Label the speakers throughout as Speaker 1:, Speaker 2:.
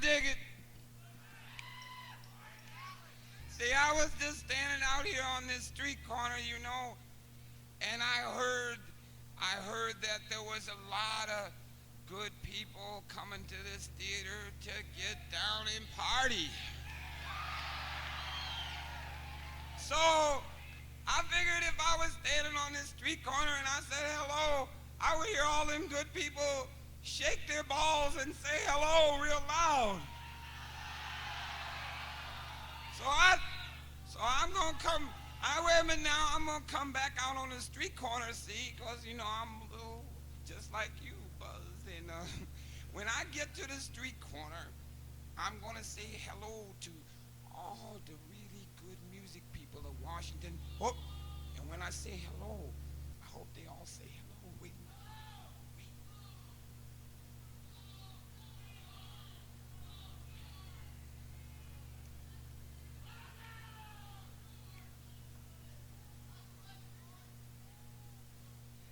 Speaker 1: dig it. See, I was just standing out here on this street corner, and I heard that there was a lot of good people coming to this theater to get down and party. So I figured if I was standing on this street corner and I said hello, I would hear all them good people shake their balls and say hello real loud. So I'm gonna come. Wait a minute now. I'm gonna come back out on the street corner, see, cause I'm a little just like you, Buzz. And when I get to the street corner, I'm gonna say hello to all the really good music people of Washington. Oh, and when I say hello, I hope they all say hello. Wait.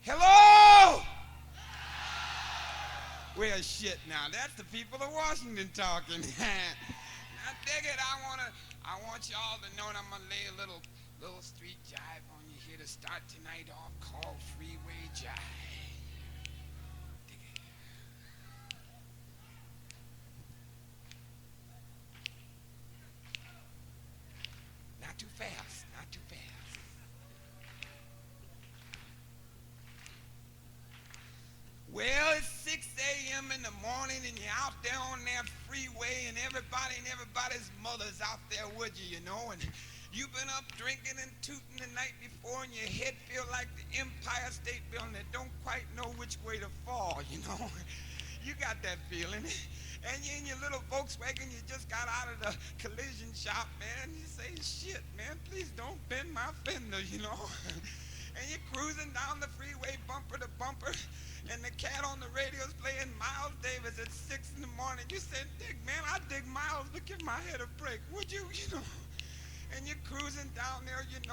Speaker 1: Hello! Well, shit now. That's the people of Washington talking. Now, dig it. I want y'all to know that I'm gonna lay a little street jive on you here to start tonight off called Freeway Jive. Dig it. Not too fast. Not too fast. Well, it's 6 a.m. in the morning and you're out there on that freeway and everybody's mother's out there with you, and you've been up drinking and tooting the night before and your head feel like the Empire State Building that don't quite know which way to fall, You got that feeling. And you're in your little Volkswagen, you just got out of the collision shop, man. You say, shit, man, please don't bend my fender, And you're cruising down the freeway bumper to bumper. And the cat on the radio is playing Miles Davis at 6 in the morning. You said, man, I dig Miles, but give my head a break, would you? And you're cruising down there, and you're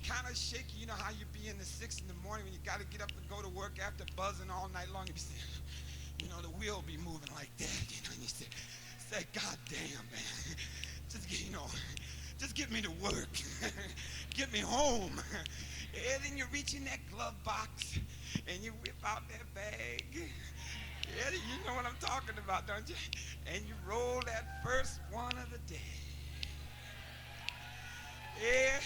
Speaker 1: kind of shaky. You know how you be in the 6 in the morning when you got to get up and go to work after buzzing all night long. You be saying, the wheel be moving like that, and you say, God damn, man, just get me to work. Get me home. And then you reach in that glove box and you whip out that bag. Yeah, you know what I'm talking about, don't you? And you roll that first one of the day. Yeah,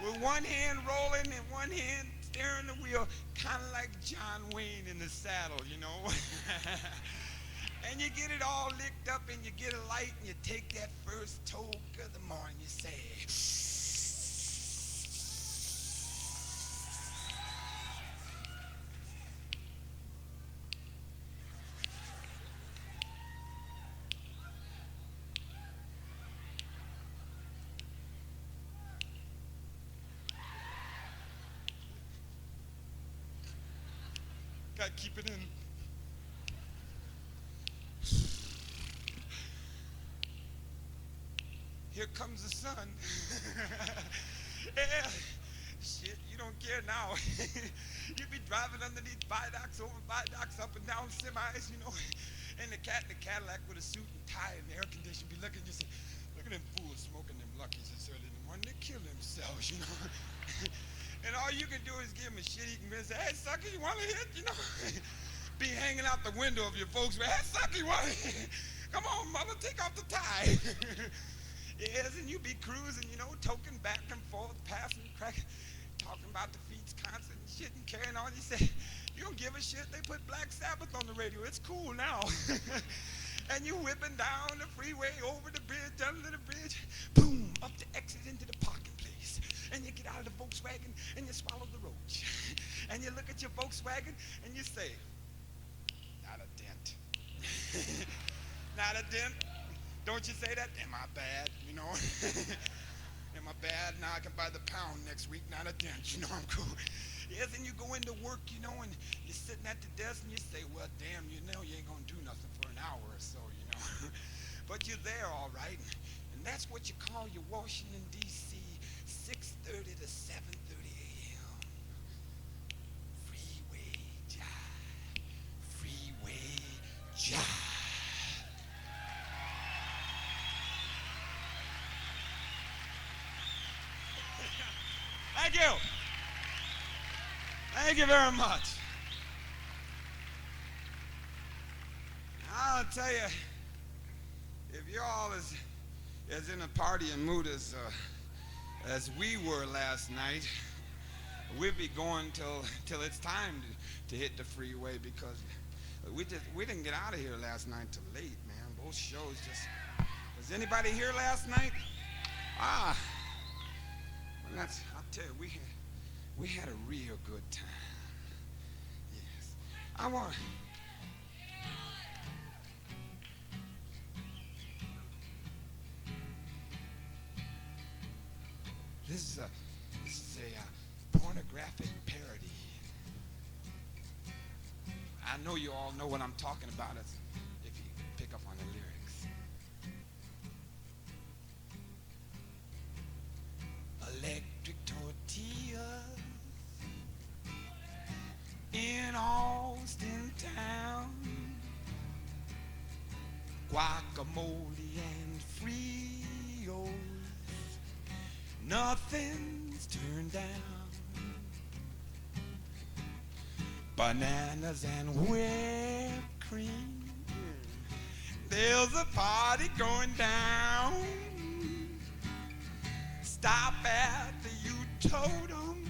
Speaker 1: with one hand rolling and one hand steering the wheel, kind of like John Wayne in the saddle, And you get it all licked up and you get a light and you take that first toke of the morning. You say, gotta keep it in. Here comes the sun. Yeah. Shit, you don't care now. You be driving underneath viaducts, over viaducts, up and down semis, And the cat in the Cadillac with a suit and tie and air conditioner be looking, you say, look at them fools smoking them Luckies this early in the morning. They kill themselves, And all you can do is give him a shit-eating grin and say, hey, sucker, you want to hit? Be hanging out the window of your folks. Hey, sucker, you want to hit? Come on, mother, take off the tie. Yes, and you be cruising, toking back and forth, passing, cracking, talking about the Feeds concert and shit and carrying on. You say, you don't give a shit. They put Black Sabbath on the radio. It's cool now. And you whipping down the freeway, over the bridge, under the bridge, boom, up the exit into the parking place. And you get out of the Volkswagen and you swallow the roach. And you look at your Volkswagen and you say, not a dent. Not a dent. Don't you say that? Am I bad? Am I bad? Now I can buy the pound next week, not a dent. I'm cool. Yes, and you go into work, and you're sitting at the desk and you say, well, damn, you ain't gonna do nothing for an hour or so, But you're there, all right. And that's what you call your Washington, D.C., 6:30 to 7:30 a.m. Freeway jive. Freeway jive. Thank you. Thank you very much. I'll tell you, if you're all as in a partying mood as we were last night, we'll be going till it's time to hit the freeway, because we didn't get out of here last night till late, man. Both shows just. Was anybody here last night? Well, I'll tell you, we had a real good time. Yes. I want. This is a pornographic parody. I know you all know what I'm talking about if you pick up on the lyrics. Electric tortillas in Austin town, guacamole and Frios, nothing's turned down. Bananas and whipped cream, there's a party going down. Stop at the U-Totem,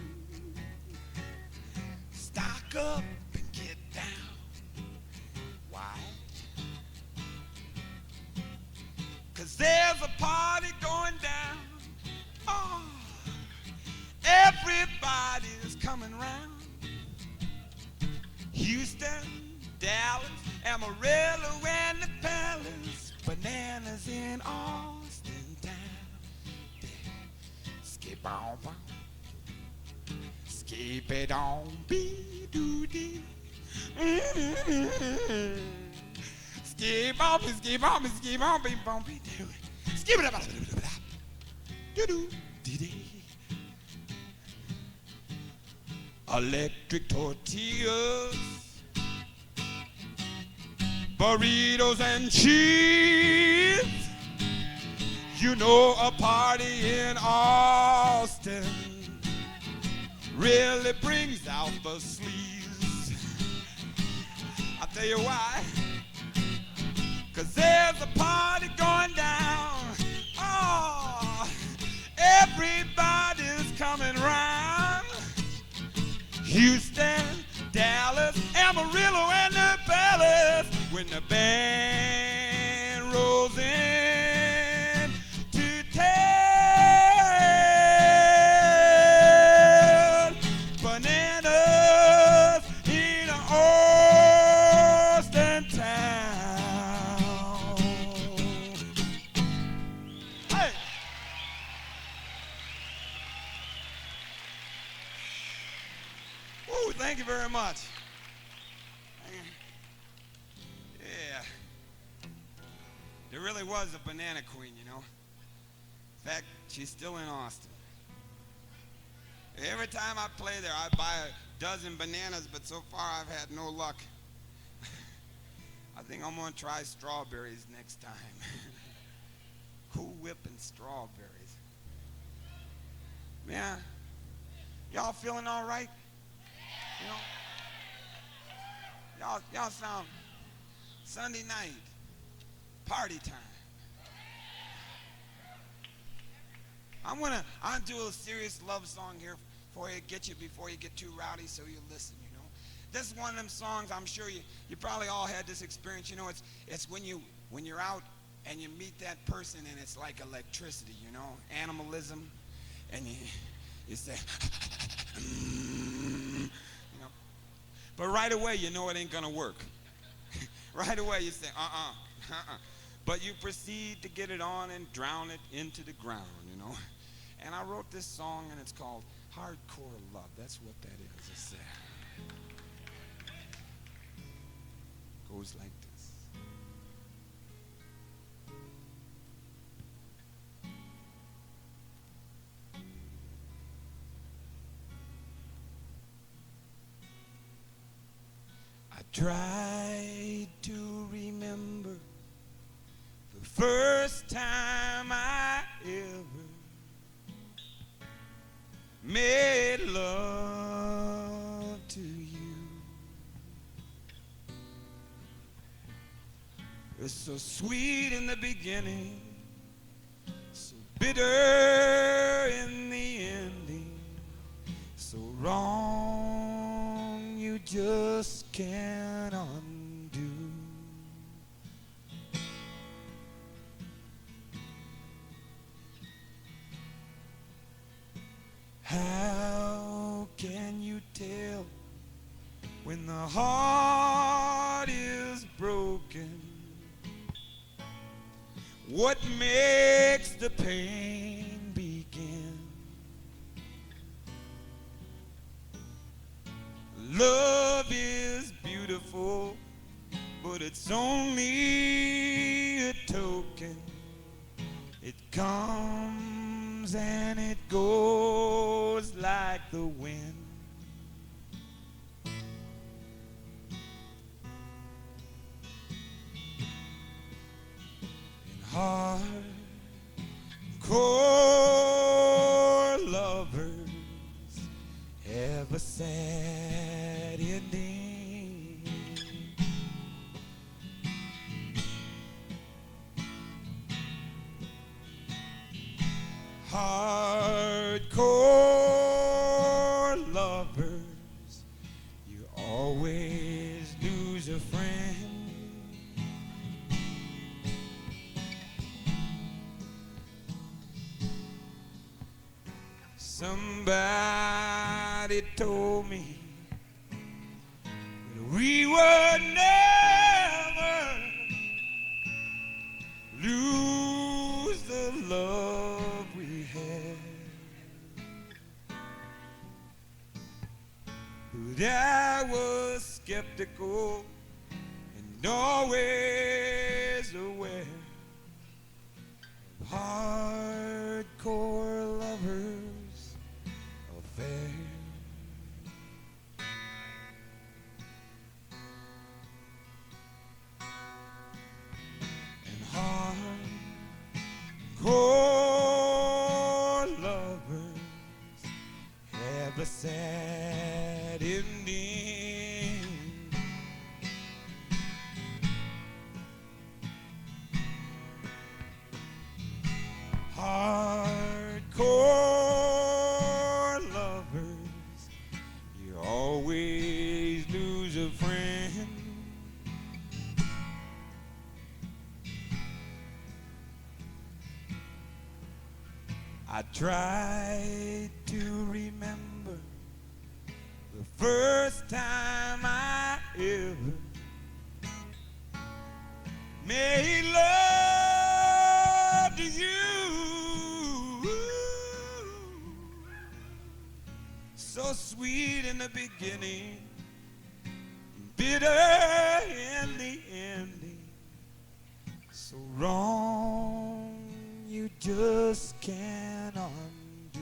Speaker 1: stock up and get down. Why? 'Cause there's a party going down. Oh, everybody's coming round. Houston, Dallas, Amarillo, and the Palace, bananas in Austin town. Skip on, skip it on, be doo dee. Skip on, skip on, skip on, be bom, be doo. Skip it up, doo doo dee dee. Electric tortillas, burritos and cheese. You know, a party in Austin really brings out the sleeves. I'll tell you why. 'Cause there's a party going down. Oh, everybody's coming round. Houston, Dallas, Amarillo, and the Palace. When the band rolls in to town, bananas in Austin town. Hey! Ooh, thank you very much. Yeah. There really was a banana queen, you know. In fact, she's still in Austin. Every time I play there, I buy a dozen bananas, but so far I've had no luck. I think I'm going to try strawberries next time. Cool Whip and strawberries. Man, y'all feeling all right? You know, y'all sound Sunday night, party time. I'm gonna do a serious love song here for you, get you before you get too rowdy, so you listen. You know, this is one of them songs. I'm sure you probably all had this experience. You know, it's when you're out and you meet that person and it's like electricity. You know, animalism, and you say. But right away, you know it ain't gonna work. Right away, you say, But you proceed to get it on and drown it into the ground, you know. And I wrote this song, and it's called Hardcore Love. That's what that is. It's, goes like this. I tried to remember the first time I ever made love to you. It's so sweet in the beginning, so bitter in the ending, so wrong you just can't undo. How can you tell when the heart is broken? What makes the pain begin? Love is beautiful, but it's only a token. It comes and it goes like the wind. Hardcore lovers have a sad ending. Hardcore lovers, you always lose a friend. Somebody told me that we would never lose the love we had, but I was skeptical and always aware of hardcore lovers affair. And hardcore lovers have a sad ending. Hardcore lovers, you always lose a friend. I tried to remember the first time I ever made love to you. So sweet in the beginning, bitter in the ending, so wrong you just can't undo.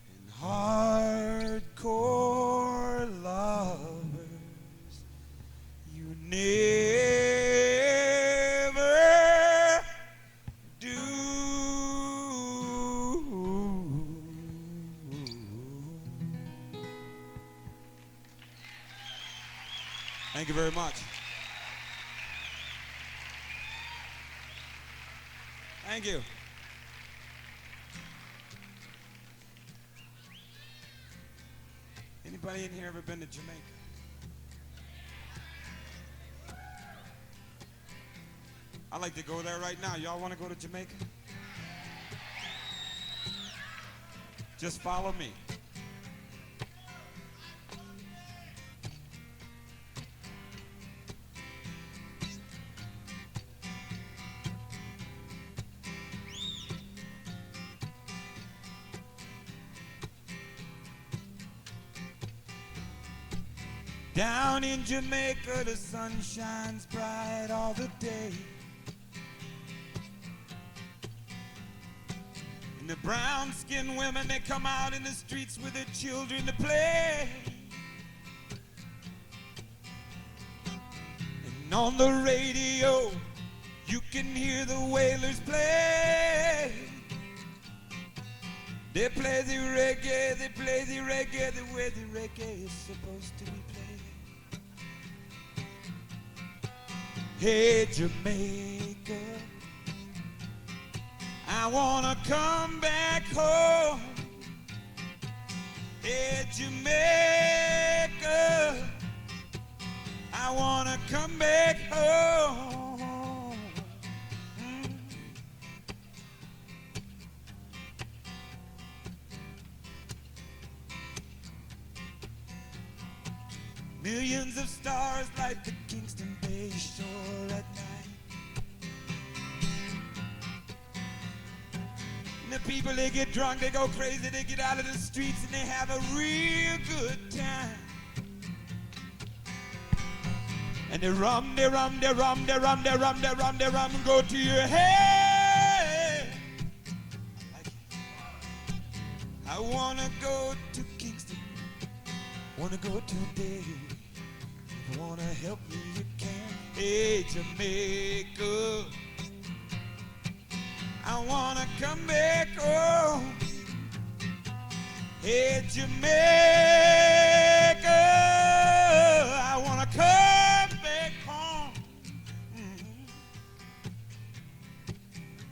Speaker 1: And hardcore lovers, you never do. Thank you very much. Thank you. Anybody in here ever been to Jamaica? I'd like to go there right now. Y'all want to go to Jamaica? Just follow me. Down in Jamaica, the sun shines bright all the day. And the brown-skinned women, they come out in the streets with their children to play. And on the radio you can hear the Wailers play. They play the reggae, they play the reggae the way the reggae is supposed to be played. Hey Jamaica, I wanna come back home. Hey Jamaica, I wanna come back home. Millions of stars light the Kingston Bay shore at night. And the people, they get drunk, they go crazy, they get out of the streets and they have a real good time. And they rum, they rum, they rum, they rum, they rum, they rum, they rum, go to your head. I like it. I wanna go to Kingston, wanna go today. If you wanna help me, you can. Hey Jamaica, I wanna come back home. Hey Jamaica, I wanna come back home.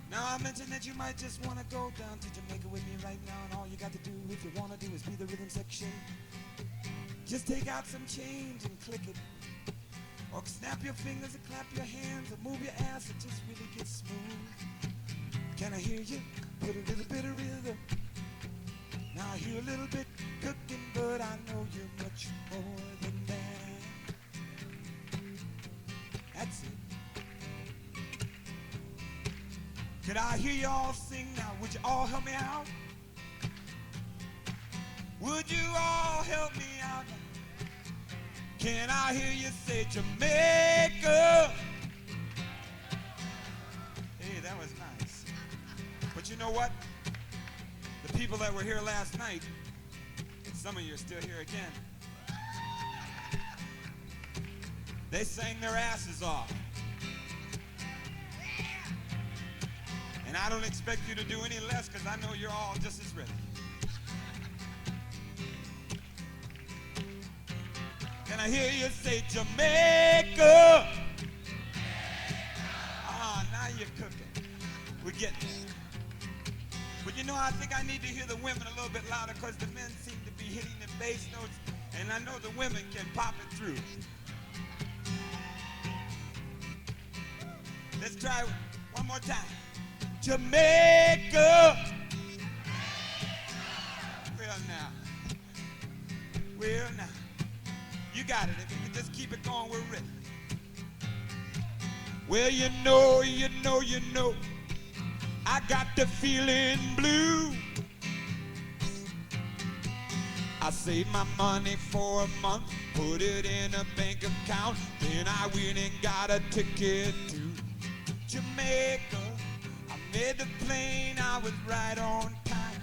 Speaker 1: Now I mentioned that you might just wanna go down to Jamaica with me right now, and all you got to do if you wanna do is be the rhythm section. Just take out some change and click it. Or snap your fingers and clap your hands or move your ass and just really get smooth. Can I hear you? Put a little bit of rhythm. Now I hear a little bit cooking, but I know you're much more than that. That's it. Could I hear you all sing now? Would you all help me out? Would you all help me out now? Can I hear you say Jamaica? Hey, that was nice. But you know what? The people that were here last night, and some of you are still here again, they sang their asses off. And I don't expect you to do any less because I know you're all just as ready. Can I hear you say Jamaica? Ah, now you're cooking. We're getting there. But you know, I think I need to hear the women a little bit louder because the men seem to be hitting the bass notes, and I know the women can pop it through. Let's try one more time. Jamaica. Well now. Well now. You got it. If you can just keep it going, we're ready. Well, you know, I got the feeling blue. I save my money for a month, put it in a bank account, then I went and got a ticket to Jamaica. I made the plane, I was right on time.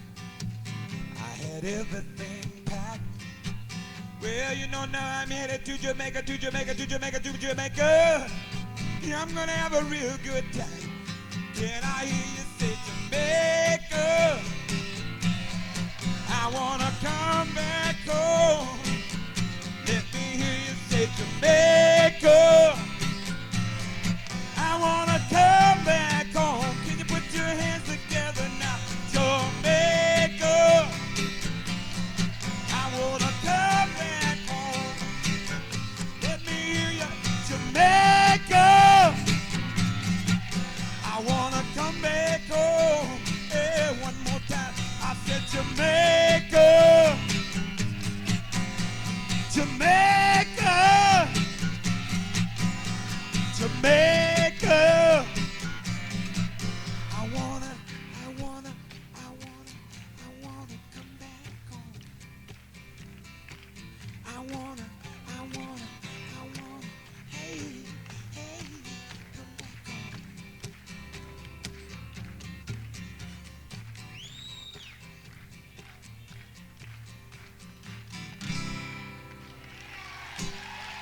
Speaker 1: I had everything packed. Well, you know, now I'm headed to Jamaica, to Jamaica, to Jamaica, to Jamaica. Yeah, I'm gonna have a real good time. Can I hear you say Jamaica? I wanna come back home. Let me hear you say Jamaica. I wanna come back home. Can you put your hands together now? Jamaica. I wanna come back home. Let me hear you, Jamaica. I wanna come back home. Hey, one more time. I said Jamaica. Jamaica. Jamaica. I wanna come back home. I wanna, hey, come back home.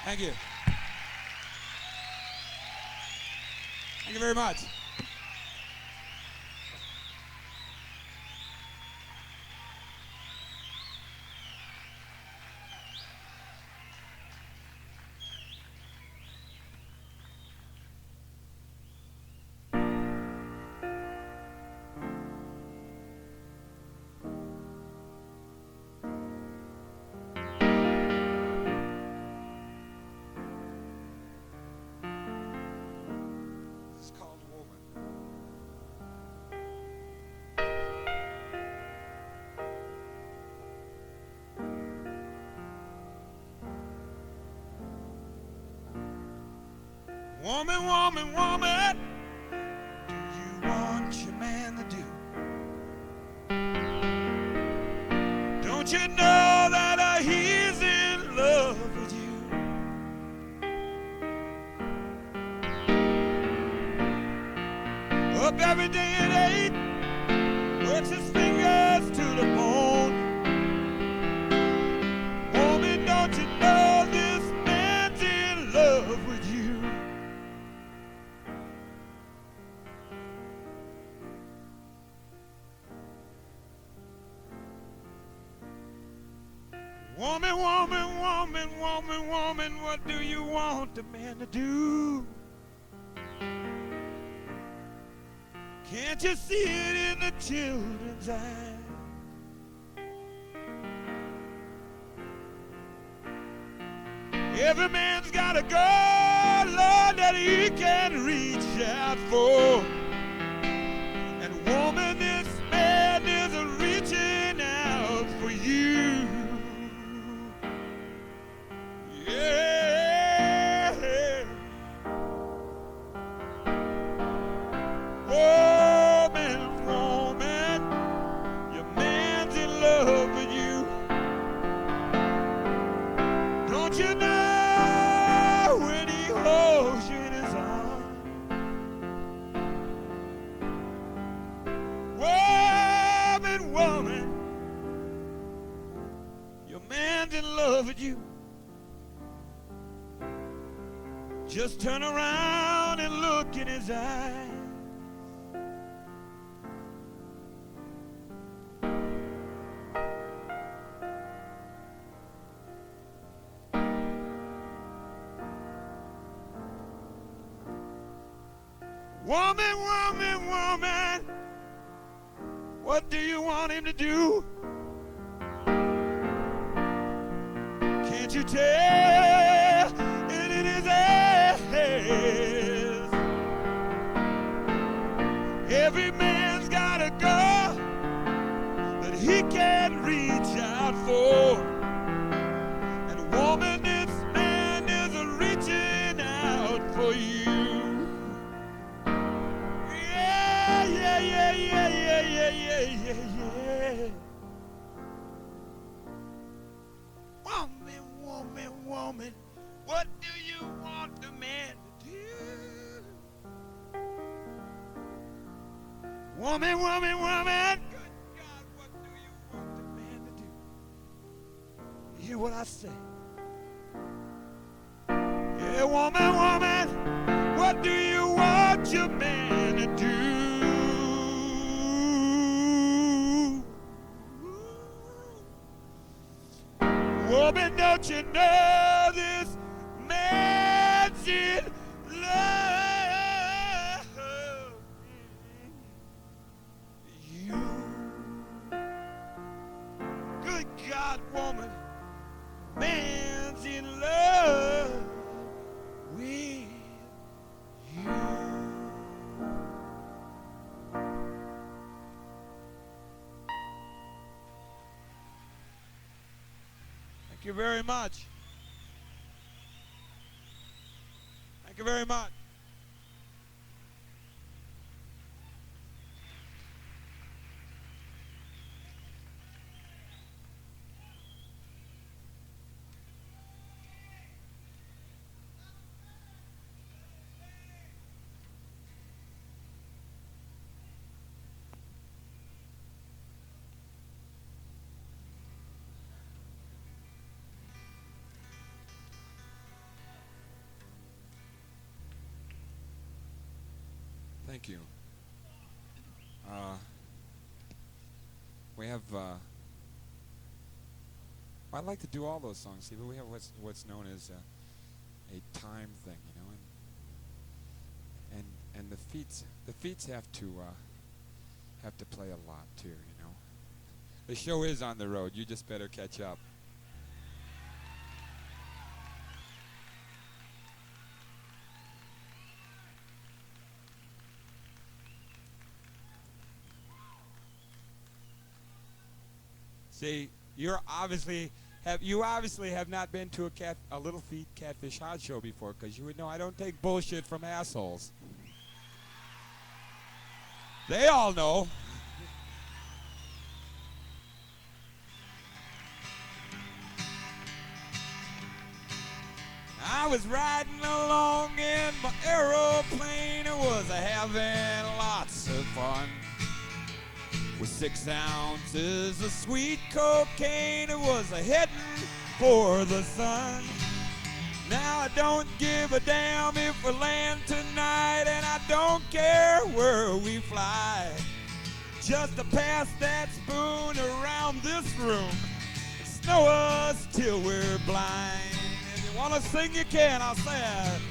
Speaker 1: Thank you. you very much. This is called Woman. Woman, woman, woman, do you want your man to do? Don't you know that he's in love with you? Up every day at 8, works his fingers to the bone. Woman, don't you know this man's in love with you? Woman, woman, woman, woman, woman, what do you want the man to do? Can't you see it in the children's eyes? Every man's got a girl, Lord, that he can reach out for. And woman, this man is reaching out for you. Yeah. Woman, woman, your man's in love with you. Don't you know when he holds you in his arms? Woman, woman, your man's in love with you. Just turn around and look in his eyes. Woman, woman, woman, what do you want him to do? Can't you tell it in his eyes? Every man's got a girl that he can reach out for. And woman, this man is reaching out for you. Yeah, yeah, yeah, yeah, yeah, yeah, yeah, yeah, yeah. Woman, woman, woman, what do you want the man to do? Woman, woman, woman, good God, what do you want the man to do? You hear what I say? Yeah, woman, woman, what do you want your man to do? Woman, don't you know this man's in love with you? Good God, woman, man's in love with you. Thank you very much. Thank you very much. Thank you. We have. I like to do all those songs, see, but we have what's known as a time thing, you know, and the feet have to play a lot too, you know. The show is on the road. You just better catch up. See, you obviously have not been to a Little Feat Catfish Hodge show before, because you would know I don't take bullshit from assholes. They all know. I was riding along in my aeroplane. It was having lots of fun. With 6 ounces of sweet cocaine, it was heading for the sun. Now I don't give a damn if we land tonight, and I don't care where we fly. Just to pass that spoon around this room and snow us till we're blind. If you want to sing, you can. I'll say it.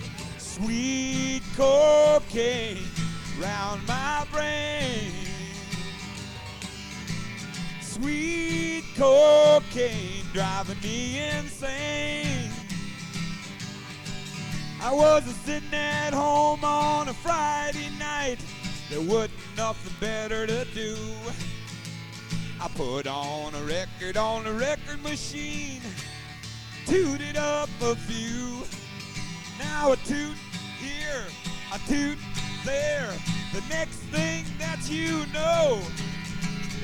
Speaker 1: Sweet cocaine round my brain. Sweet cocaine driving me insane. I was sitting at home on a Friday night. There wasn't nothing better to do. I put on a record on the record machine, tooted up a few. Now a toot here, a toot there. The next thing that you know,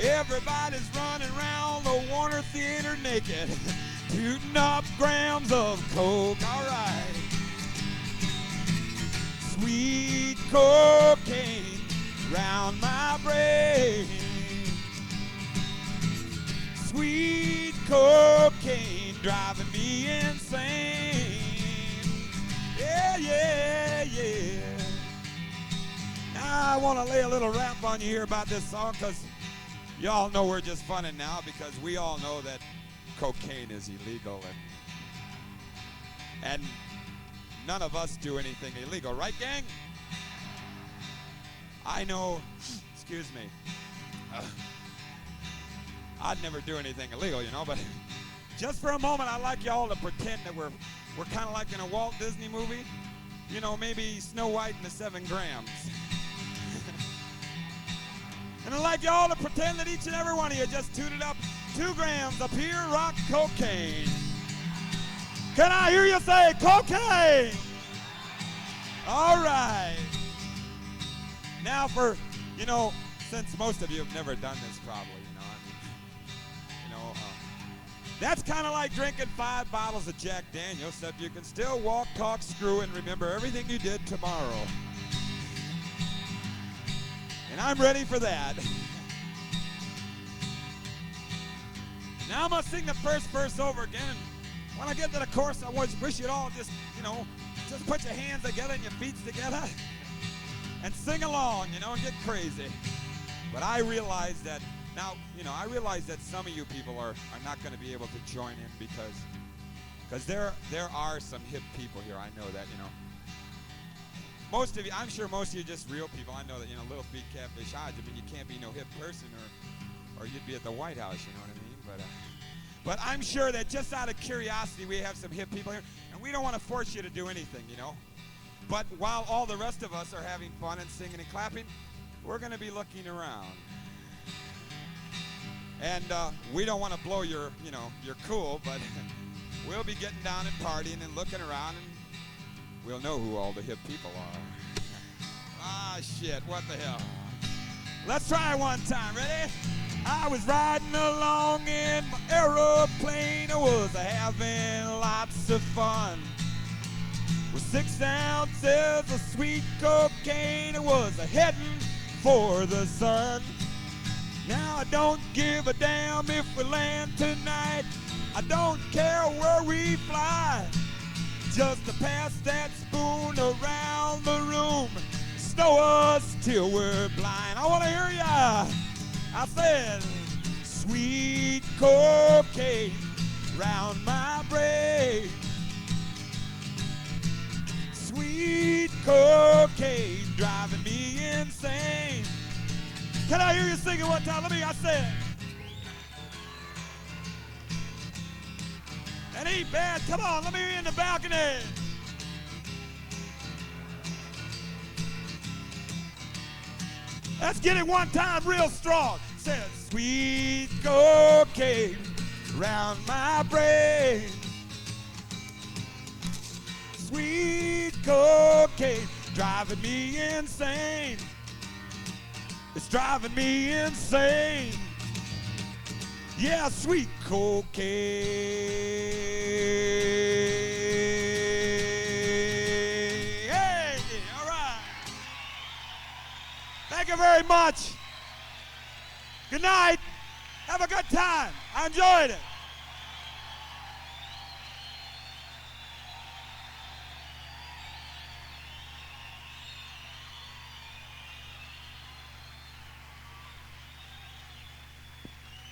Speaker 1: everybody's running around the Warner Theater naked, tooting up grams of coke. All right. Sweet cocaine round my brain. Sweet cocaine driving me insane. Yeah, yeah, yeah. Now I want to lay a little rap on you here about this song, because y'all know we're just funning now, because we all know that cocaine is illegal, and none of us do anything illegal, right, gang? I know, excuse me, I'd never do anything illegal, you know, but just for a moment, I'd like y'all to pretend that we're kind of like in a Walt Disney movie, you know, maybe Snow White and the 7 grams. And I'd like y'all to pretend that each and every one of you just tooted up 2 grams of pure rock cocaine. Can I hear you say cocaine? All right. Now for, you know, since most of you have never done this probably, that's kind of like drinking 5 bottles of Jack Daniels, except you can still walk, talk, screw, and remember everything you did tomorrow. And I'm ready for that. Now I'm going to sing the first verse over again. And when I get to the chorus, I wish you'd all just, you know, just put your hands together and your feet together and sing along, you know, and get crazy. But I realize that now, you know, I realize that some of you people are not going to be able to join in because there are some hip people here. I know that, you know. Most of you, I'm sure most of you are just real people. I know that, you know, Little Feat Catfish Hodge. I mean, you can't be no hip person or you'd be at the White House, you know what I mean? But I'm sure that just out of curiosity, we have some hip people here, and we don't want to force you to do anything, you know. But while all the rest of us are having fun and singing and clapping, we're going to be looking around. And we don't want to blow your cool, but we'll be getting down and partying and looking around, and we'll know who all the hip people are. Ah, shit, what the hell? Let's try one time, ready? I was riding along in my aeroplane. I was having lots of fun. With 6 ounces of sweet cocaine, I was heading for the sun. Now I don't give a damn if we land tonight. I don't care where we fly. Just to pass that spoon around the room, snow us till we're blind. I want to hear ya. I said, sweet cocaine round my brain. Sweet cocaine driving me insane. Can I hear you sing it one time? I said. That ain't bad. Come on, let me hear you in the balcony. Let's get it one time real strong. Said, sweet cocaine round my brain. Sweet cocaine driving me insane. It's driving me insane. Yeah, sweet cocaine. Hey, all right. Thank you very much. Good night. Have a good time. I enjoyed it.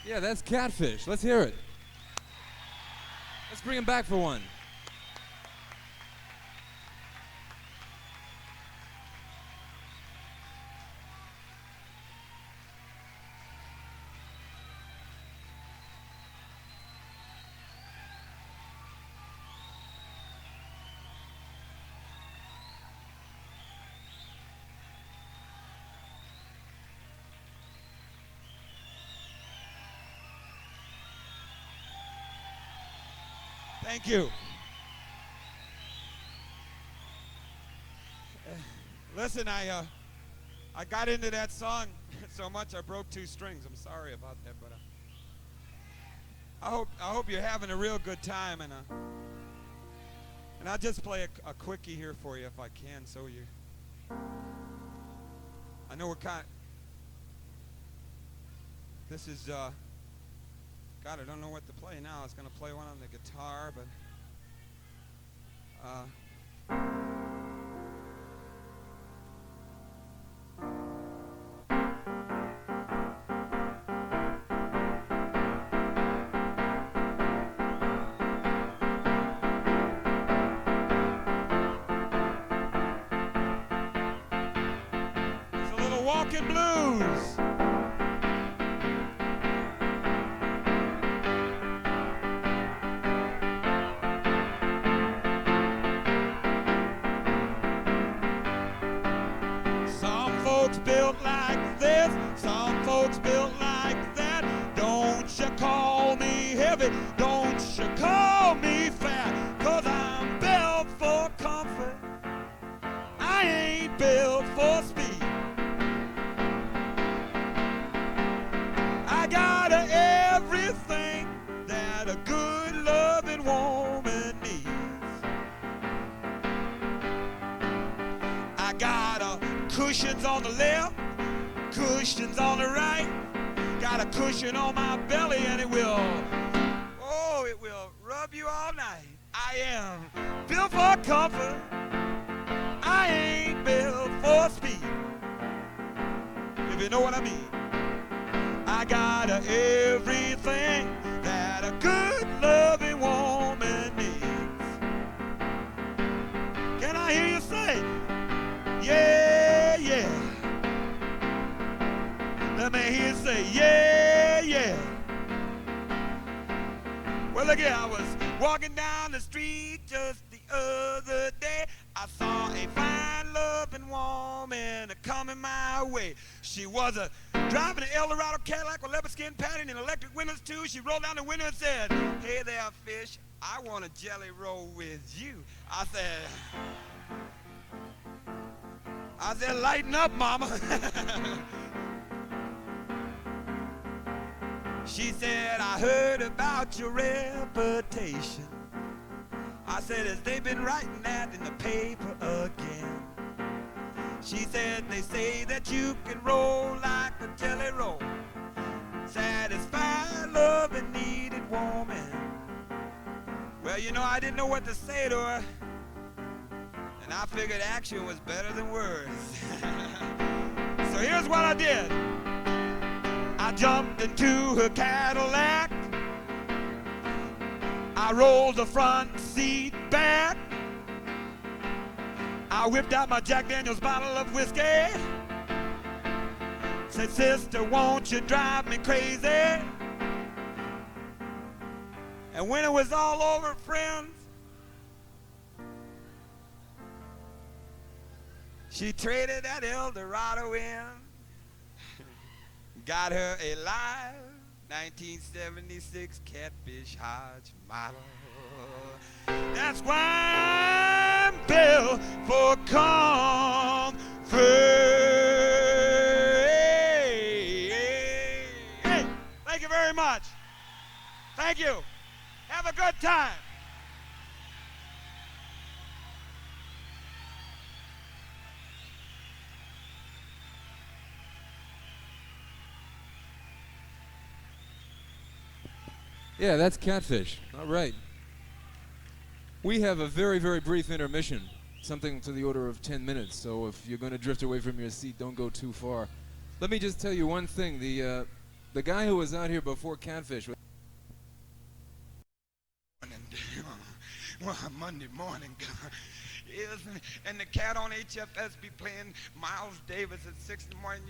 Speaker 2: Yeah, that's Catfish. Let's hear it. Let's bring him back for one.
Speaker 1: Thank you. Listen, I got into that song so much I broke 2 strings. I'm sorry about that, but I hope you're having a real good time, and I'll just play a quickie here for you if I can, so you. I know we're This is God, I don't know what to play now. I was going to play one on the guitar, but it's a little walking blues. Built like this, some folks built like that. Don't you call me heavy, don't you call me fat, 'cause I'm built for comfort, I ain't built for speed. I got everything that a good loving woman needs. I got cushions on the left, cushions on the right. Got a cushion on my belly and it will rub you all night. I am built for comfort, I ain't built for speed, if you know what I mean. I got everything that a good loving woman needs. Can I hear you say, yeah, yeah? Let me hear you say, yeah, yeah. Well, look here, I was walking down the street just the other day. I saw a fine, loving woman coming my way. She was driving an Eldorado Cadillac with leopard skin padding and electric windows too. She rolled down the window and said, hey there, fish, I want a jelly roll with you. I said, lighten up, mama. She said, I heard about your reputation. I said, has they been writing that in the paper again? She said, they say that you can roll like a jelly roll, satisfy love and needed woman. Well, you know, I didn't know what to say to her, and I figured action was better than words. here's what I did. I jumped into her Cadillac. I rolled the front seat back. I whipped out my Jack Daniels bottle of whiskey. Said, sister, won't you drive me crazy? And when it was all over, friends, she traded that Eldorado in. Got her a live 1976 Catfish Hodge model. That's why I'm built for comfort. Hey, thank you very much. Thank you. Have a good time.
Speaker 2: Yeah, that's Catfish. All right. We have a very, very brief intermission, something to the order of 10 minutes. So if you're going to drift away from your seat, don't go too far. Let me just tell you one thing. The guy who was out here before Catfish.
Speaker 1: Well, Monday morning, and the cat on HFS be playing Miles Davis at 6 in the morning.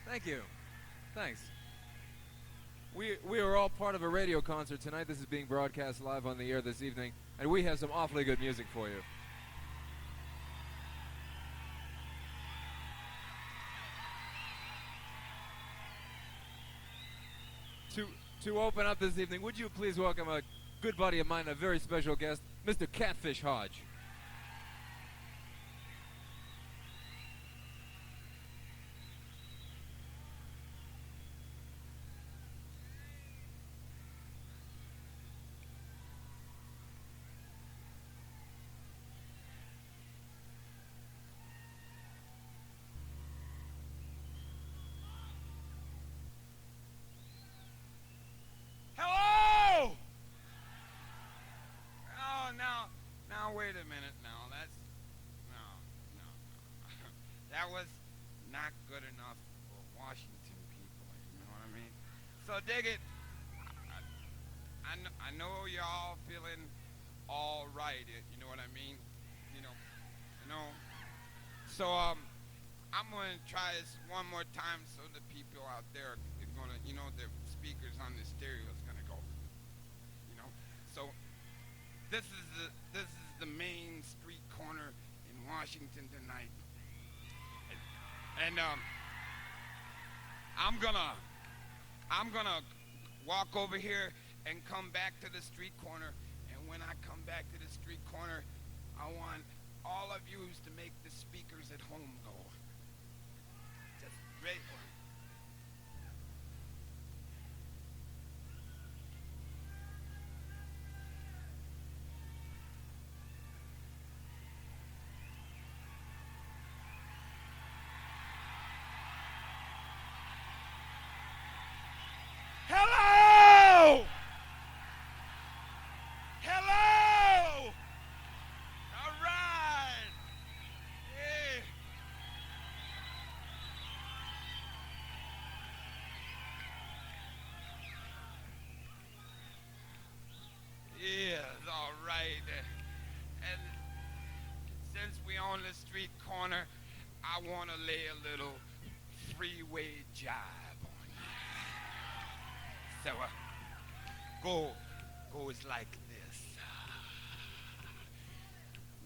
Speaker 2: Thank you. Thanks. We are all part of a radio concert tonight. This is being broadcast live on the air this evening, and we have some awfully good music for you. To open up this evening, would you please welcome a good buddy of mine, a very special guest, Mr. Catfish Hodge.
Speaker 1: Hello! Oh, now, wait a minute. Now, no. That was not good enough for Washington people. You know what I mean? So dig it. I know y'all feeling all right. You know what I mean? You know. So I'm gonna try this one more time so the people out there are gonna, the speakers on the stereo is gonna go. So this is the main street corner in Washington tonight, and I'm gonna walk over here and come back to the street corner, and when I come back to the street corner, I want all of you to make the speakers at home go. Just ready for it. Hello! Hello! All right. Yeah. Yes, all right. And since we on the street corner, I want to lay a little freeway jive on you. So goes like this.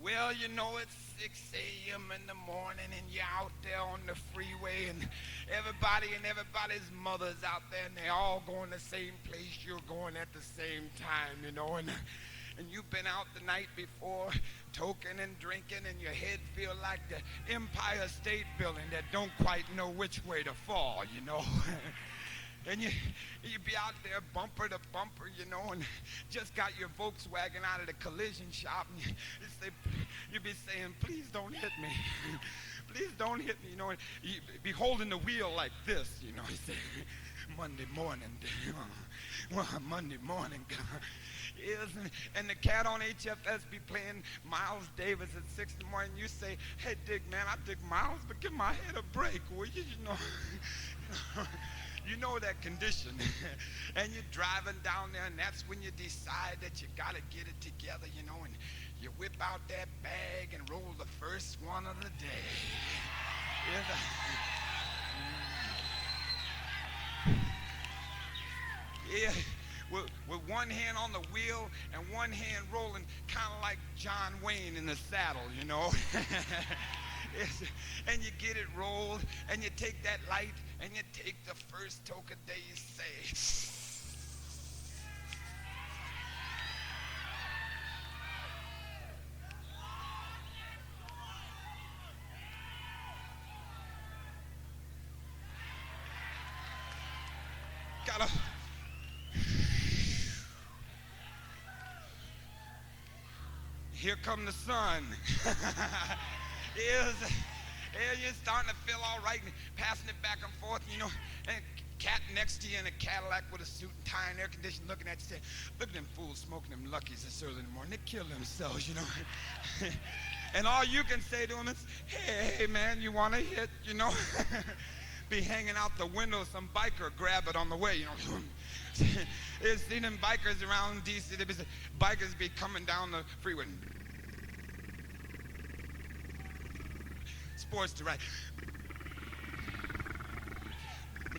Speaker 1: Well, it's 6 a.m. in the morning and you're out there on the freeway and everybody's mother's out there and they all going the same place you're going at the same time, and you've been out the night before toking and drinking and your head feel like the Empire State Building that don't quite know which way to fall, And you be out there bumper to bumper, you know, and just got your Volkswagen out of the collision shop, and you be saying, please don't hit me. Please don't hit me, you know, and you be holding the wheel like this, you know. You say, Monday morning, Monday morning. Yes, and the cat on HFS be playing Miles Davis at 6 in the morning. You say, hey, Dick, man, I dig Miles, but give my head a break, will you? You know that condition. And you're driving down there, and that's when you decide that you got to get it together, you know, and you whip out that bag and roll the first one of the day. Yeah. With one hand on the wheel and one hand rolling, kind of like John Wayne in the saddle, you know. And you get it rolled, and you take that light, and you take the first toke a day, you say, gotta. Here come the sun. You're starting to feel all right and passing it back and forth, you know. And cat next to you in a Cadillac with a suit and tie and air conditioning looking at you saying, look at them fools smoking them Luckies this early in the morning. They kill themselves, you know. And all you can say to them is, hey, man, you want to hit, you know. Be hanging out the window, some biker grab it on the way, you know. You've seen them bikers around D.C. Bikers be coming down the freeway. Sports to right.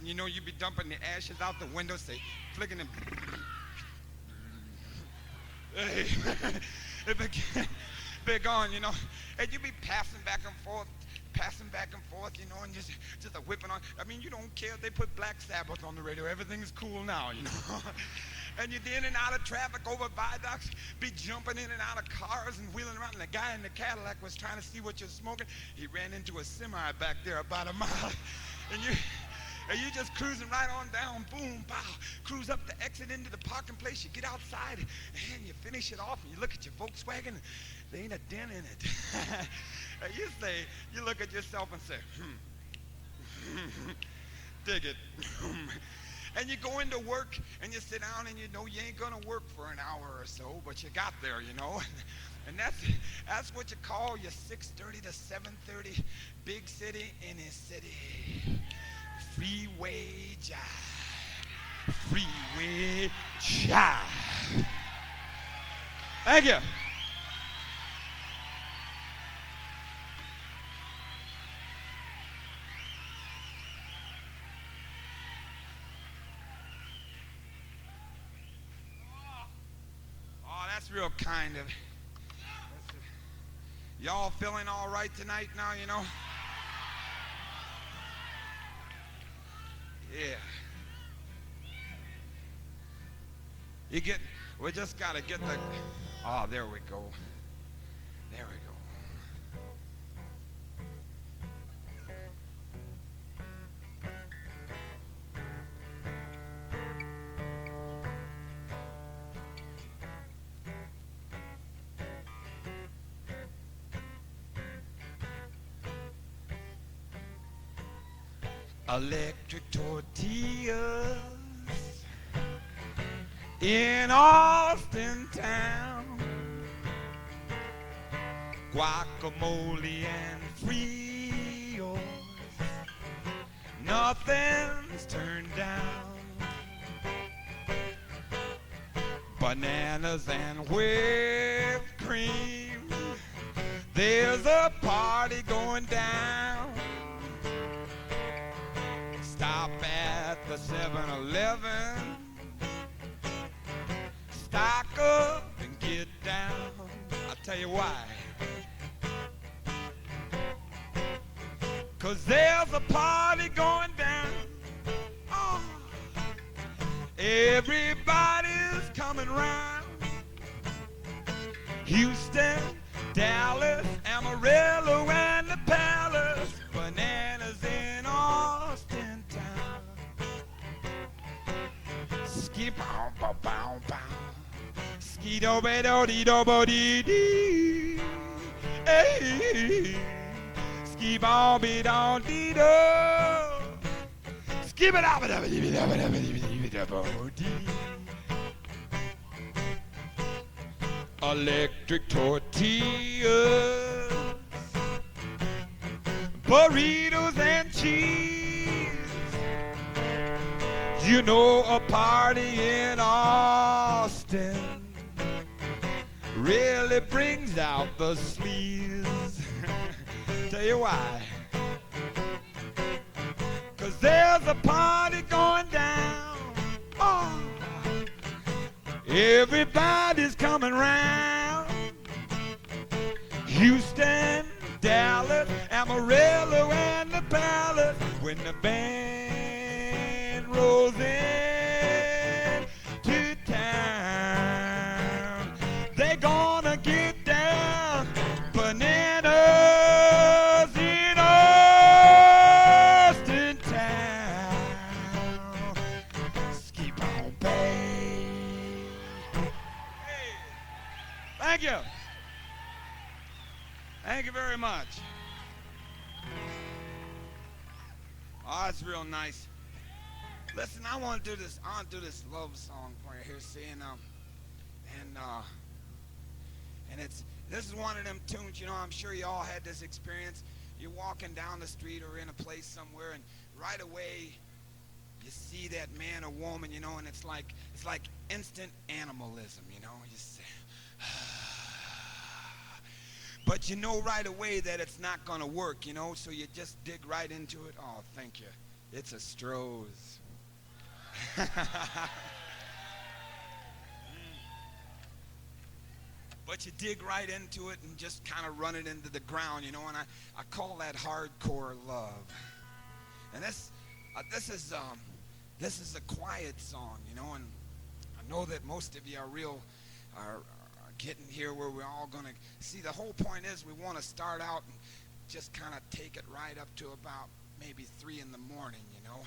Speaker 1: You know, you be dumping the ashes out the window, say, flicking them. Hey, they're gone, you know. And you be passing back and forth, you know, and just a whipping on. I mean, you don't care if they put Black Sabbath on the radio. Everything's cool now, you know. And you're in and out of traffic over viaducts, be jumping in and out of cars and wheeling around. And the guy in the Cadillac was trying to see what you're smoking. He ran into a semi back there about a mile. And you just cruising right on down, boom, pow. Cruise up the exit into the parking place. You get outside, and you finish it off, and you look at your Volkswagen, and there ain't a dent in it. You look at yourself and say, dig it. And you go into work, and you sit down, and you know you ain't going to work for an hour or so, but you got there, you know. And that's what you call your 6:30 to 7:30 big city in a city. Freeway jive. Freeway jive. Thank you. That's real kind of. Y'all feeling all right tonight now, you know? Yeah. We just got to get the, there we go. There we go. Electric tortillas in Austin town, guacamole and Frios, nothing's turned down, bananas and whipped cream, there's a party going down. Stop at the 7-Eleven, stock up and get down. I'll tell you why. 'Cause there's a party going down. Oh, everybody's coming round. Houston, Dallas, Amarillo, and the Palace. Bananas in Austin town. Ski do be do dee do bo dee dee. Hey. Ski ball be do dee do. Ski ba da ba da ba dee da ba da ba dee da bo dee. Electric tortillas, burritos and cheese. You know, a party in Austin really brings out the sleaze. Tell you why. 'Cause there's a party going down. Oh. Everybody's coming round. Houston, Dallas, Amarillo, and the Palace. When the band rolls in to town, they gonna get down. Bananas in Austin town. Ski on Bay. Thank you. Thank you very much. Oh, that's real nice. Listen, I want to do this love song for you here, see, and this is one of them tunes, you know, I'm sure you all had this experience. You're walking down the street or in a place somewhere, and right away you see that man or woman, you know, and it's like instant animalism, you know. You say, but you know right away that it's not going to work, you know, so you just dig right into it. Oh, thank you. It's a Stroh's. But you dig right into it and just kind of run it into the ground, you know, and I call that hardcore love. And this is a quiet song, you know, and I know that most of you are getting here where we're all going to see. The whole point is we want to start out and just kind of take it right up to about maybe 3 in the morning, you know.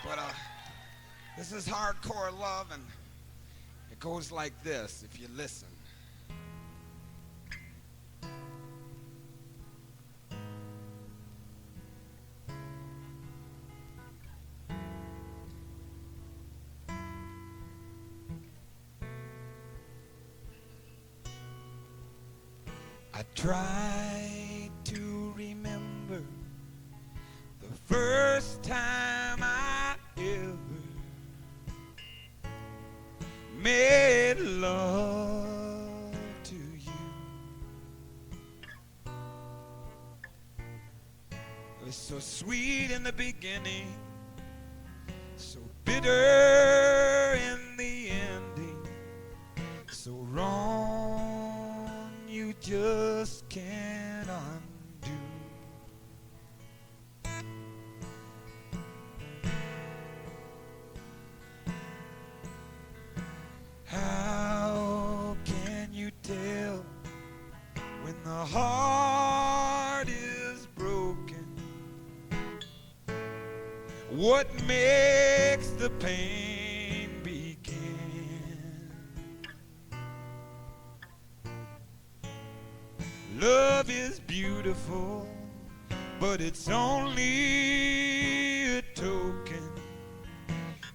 Speaker 1: But this is hardcore love, and it goes like this if you listen. I try to remember the first time I ever made love to you. It was so sweet in the beginning, so bitter in the ending, so wrong you just can't undo. How can you tell when the heart is broken? What makes the pain begin? Love is beautiful, but it's only a token.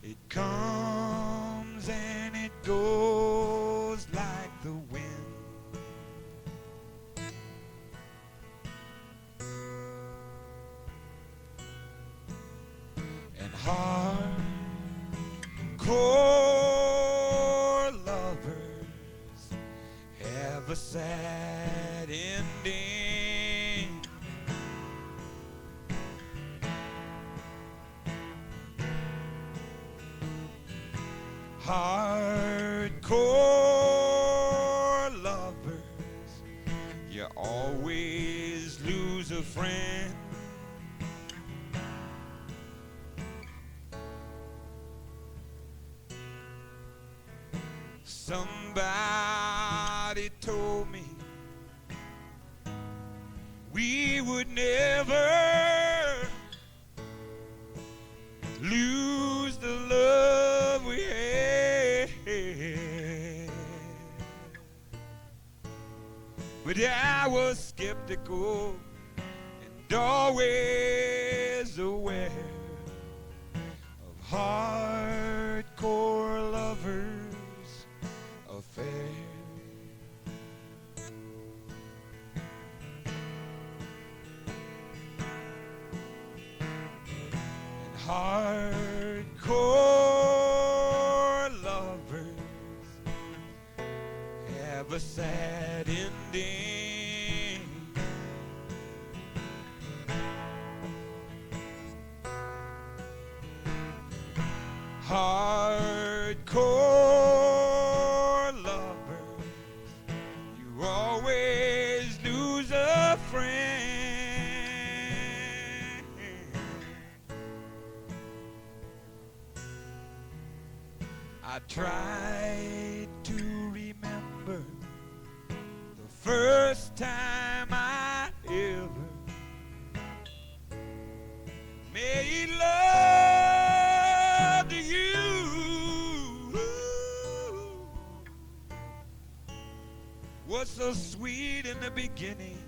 Speaker 1: It comes and it goes like the wind. And hardcore lovers have a sad ending. Hardcore lovers, you always lose a friend. Somebody told me we would never lose the love we had. But I was skeptical and always aware of hardcore lovers' affair. And hardcore lovers have a sad ending. Hardcore lovers, you always lose a friend. I tried to remember the first time I ever made love to you. Was so sweet in the beginning,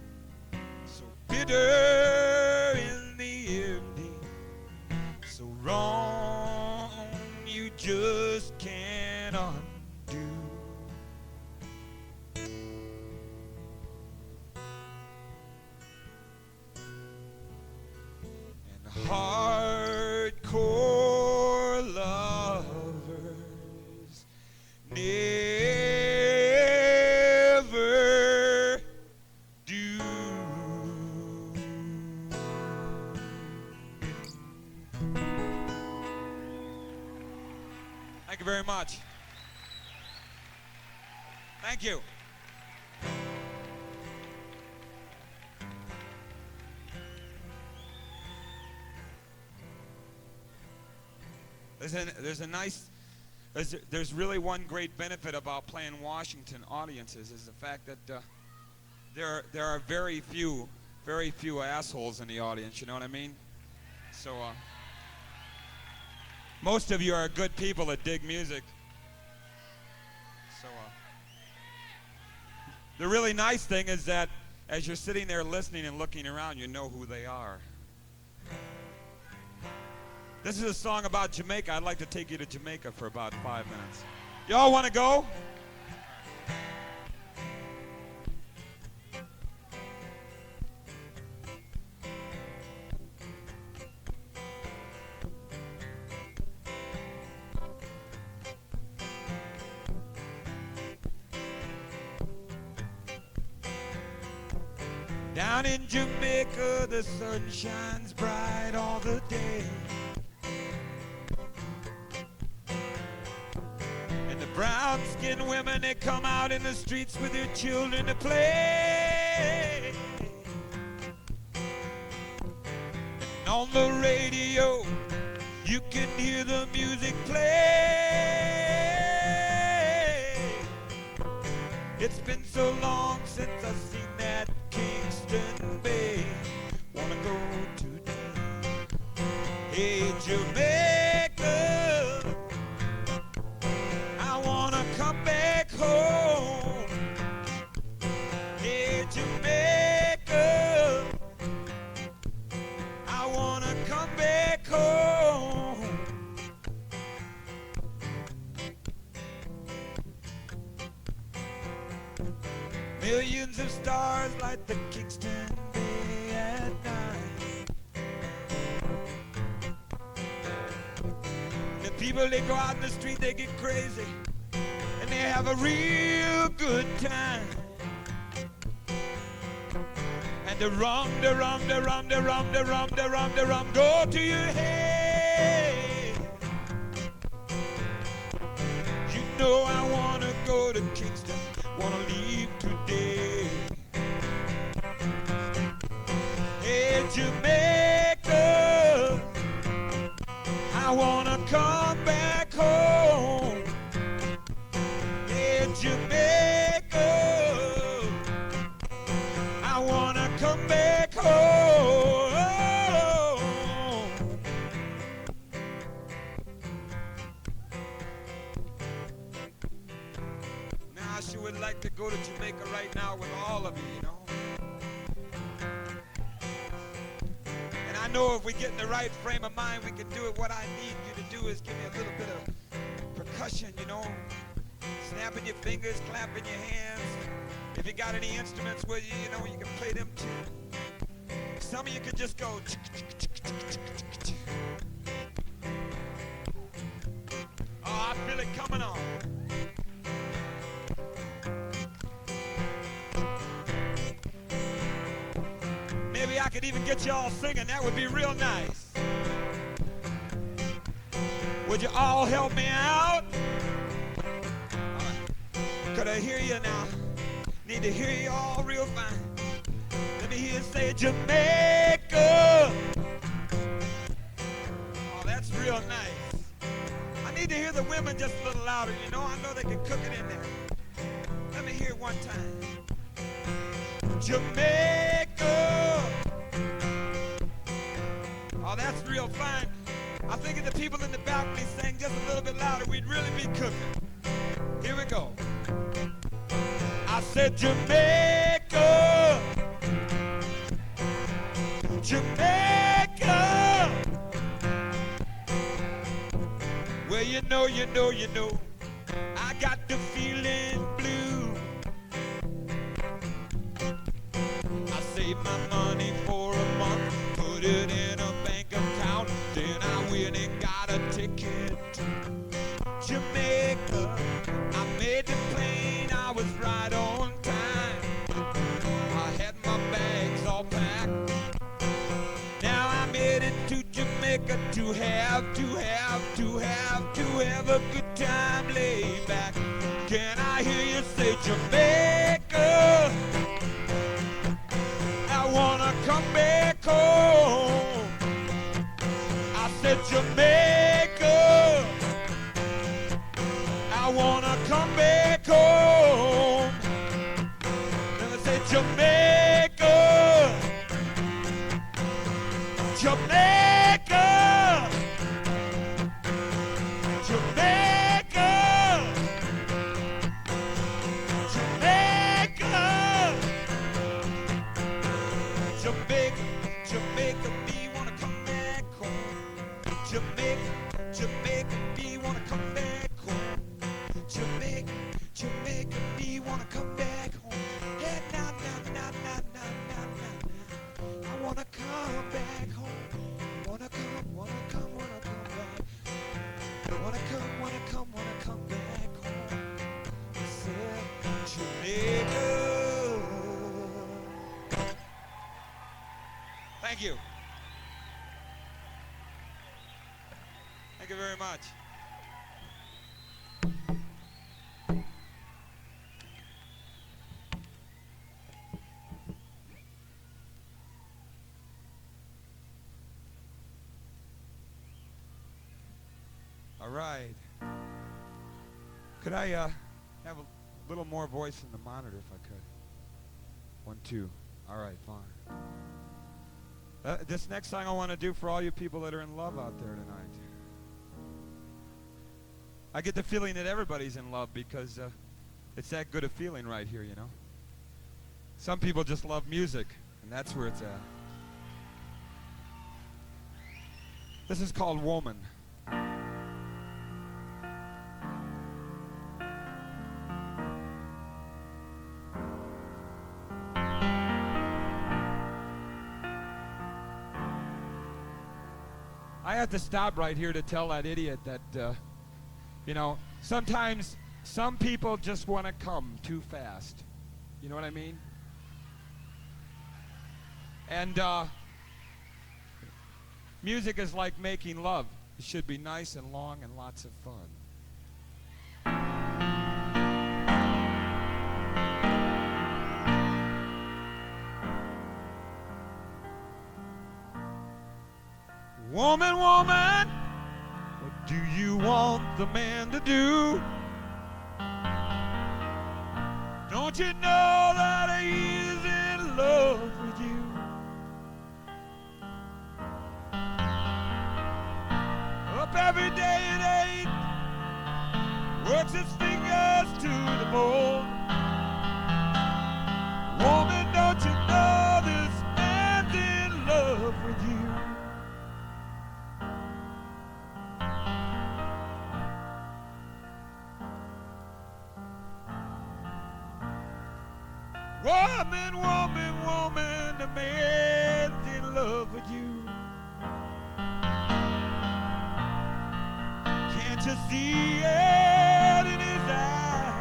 Speaker 1: so bitter in the ending, so wrong you just can't undo. And hardcore lovers never do. Thank you very much. Thank you. There's really one great benefit about playing Washington audiences is the fact that there are very few assholes in the audience. You know what I mean? So most of you are good people that dig music. So the really nice thing is that as you're sitting there listening and looking around, you know who they are. This is a song about Jamaica. I'd like to take you to Jamaica for about 5 minutes. Y'all want to go? Down in Jamaica, the sun shines bright all the day. And the brown-skinned women, they come out in the streets with their children to play. And on the radio, you can hear the music play. It's been so long since I've seen that Kingston Bay. Wanna go today? Hey, Jamaica, I wanna come back home. Hey, Jamaica, I wanna come back home. Millions of stars light the Kingston Bay at night. The people, they go out in the street, they get crazy, and they have a real good time. And the rum go to your head. You know I wanna go to Kingston, wanna leave today. Hey, Jamaica, I wanna come back home. Hey, Jamaica, I wanna come back home. Now I sure would like to go to Jamaica right now with for all of you, you know. And I know if we get in the right frame of mind, we can do it. What I need you to do is give me a little bit of percussion, you know. Snapping your fingers, clapping your hands. If you got any instruments with you, you know, you can play them too. Some of you could just go. Oh, I feel it coming on. Maybe I could even get you all singing. That would be real nice. Would you all help me out? All right. Could I hear you now? Need to hear you all real fine. Let me hear you say Jamaica. Oh, that's real nice. I need to hear the women just a little louder, you know. I know they can cook it in there. Let me hear it one time. Jamaica. Oh, that's real fine. I think if the people in the balcony sang just a little bit louder, we'd really be cooking. Here we go. I said Jamaica. Jamaica. Well, you know, I got the feeling blue. I saved my money for a month, put it in a bank account, then I went and got a ticket to Jamaica. I made the plane, I was right on time. I had my bags all packed. Now I'm headed to Jamaica to have a good time, lay back. Can I hear you say Jamaica? I wanna come back home. I said Jamaica. I wanna come back home. Then I say Jamaica. Jamaica. Jamaica. Jamaica. Jamaica, me wanna come back home. Jamaica, me wanna come back home. Jamaica, me wanna come back home. Hey, nah. I wanna come back home. Wanna come back. Wanna come back home. I said Jamaica. Thank you. Thank you very much. All right. Could I have a little more voice in the monitor if I could? 1, 2. All right, fine. This next song I want to do for all you people that are in love out there tonight. I get the feeling that everybody's in love because it's that good a feeling right here, you know. Some people just love music, and that's where it's at. This is called Woman. I have to stop right here to tell that idiot that, you know, sometimes some people just want to come too fast. You know what I mean? And music is like making love. It should be nice and long and lots of fun. Woman, woman, what do you want the man to do? Don't you know that he's in love with you? Up every day at 8, works his fingers to the bone. Woman, woman, woman, the man's in love with you. Can't you see it in his eyes?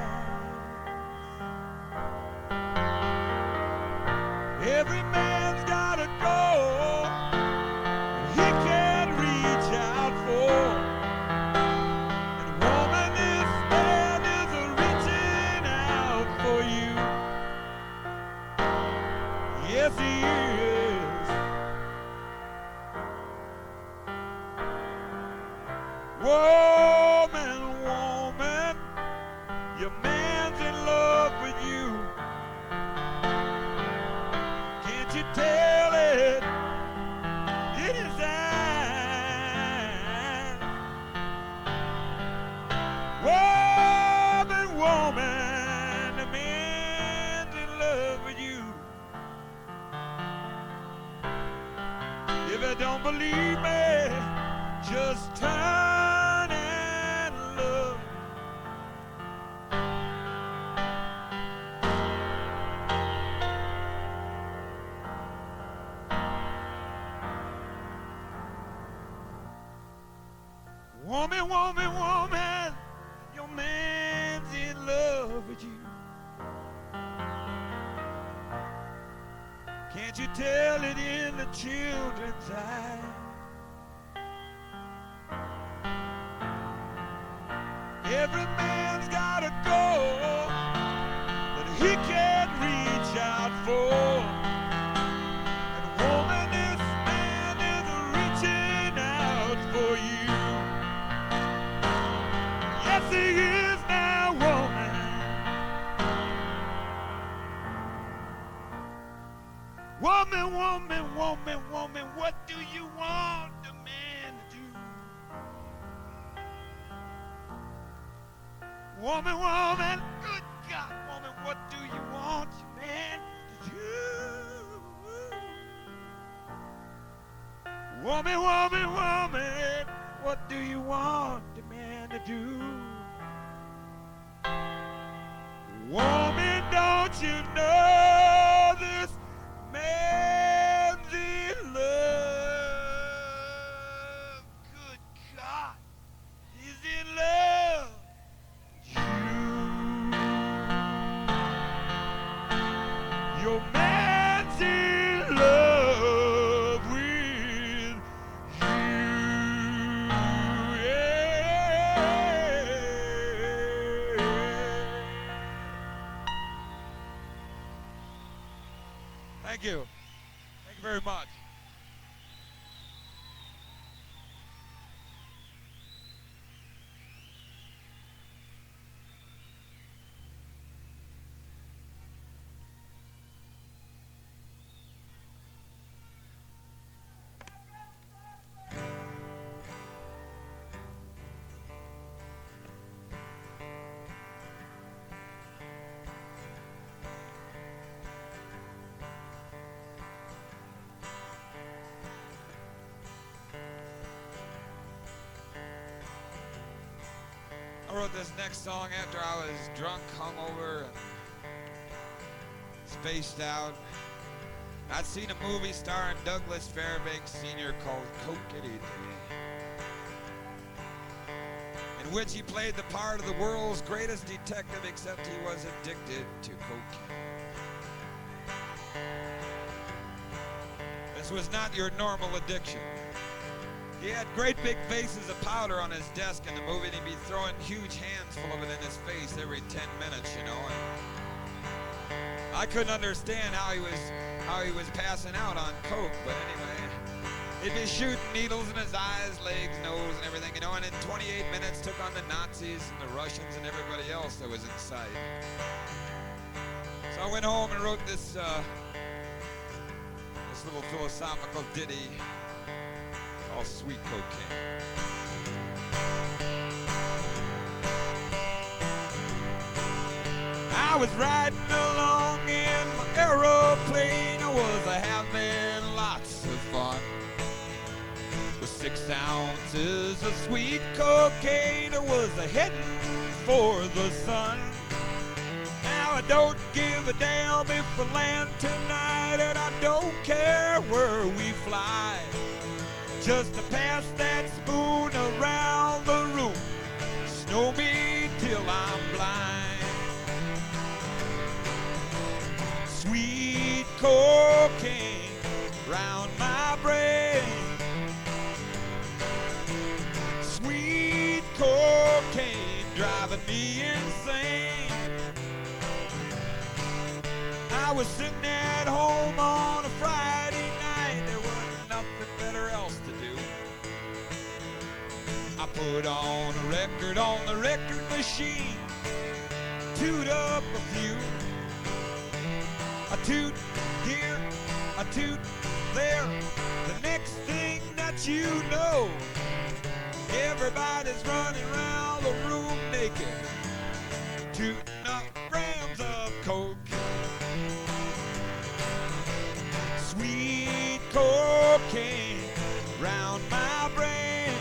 Speaker 1: Every man's gotta go he can reach out for. And woman, this man is reaching out for you. Yes, he is. Woman, woman, your man's in love with you. Can't you tell it in his eyes? Woman, woman, the man's in love with you. If you don't believe me, just turn and look. Woman, woman, woman, your man's in love with you. Can't you tell it in the children's eyes? Every man's gotta go, but he can't reach out for. And woman, this man is reaching out for you. Yes, he is now, woman. Woman, woman, woman, woman, what do you want the man to do? Woman, woman, good God, woman, what do you want your man to do? Woman, woman, woman, what do you want the man to do? Woman, don't you know this man's in love? Good God, he's in love. Your man's in love with you. Thank you. Thank you very much. I wrote this next song after I was drunk, hungover, and spaced out. I'd seen a movie starring Douglas Fairbanks Sr. called Coke-a-Day, in which he played the part of the world's greatest detective, except he was addicted to cocaine. This was not your normal addiction. He had great big vases of powder on his desk in the movie, and he'd be throwing huge hands full of it in his face every 10 minutes, you know. And I couldn't understand how he was passing out on coke, but anyway, he'd be shooting needles in his eyes, legs, nose, and everything, you know. And in 28 minutes, took on the Nazis and the Russians and everybody else that was in sight. So I went home and wrote this little philosophical ditty called Sweet Cocaine. I was riding along in my aeroplane. I was having lots of fun with 6 ounces of sweet cocaine. I was heading for the sun. Now I don't give a damn if we land tonight, and I don't care where we fly. Just to pass that spoon around the room, snow me till I'm blind. Sweet cocaine round my brain. Sweet cocaine driving me insane. I was sitting at home on a Friday night. There wasn't nothing better else to do. I put on a record on the record machine, toot up a few. A toot here, a toot there. The next thing that you know, everybody's running around the room naked, tooting up grams of coke. Sweet cocaine round my brain.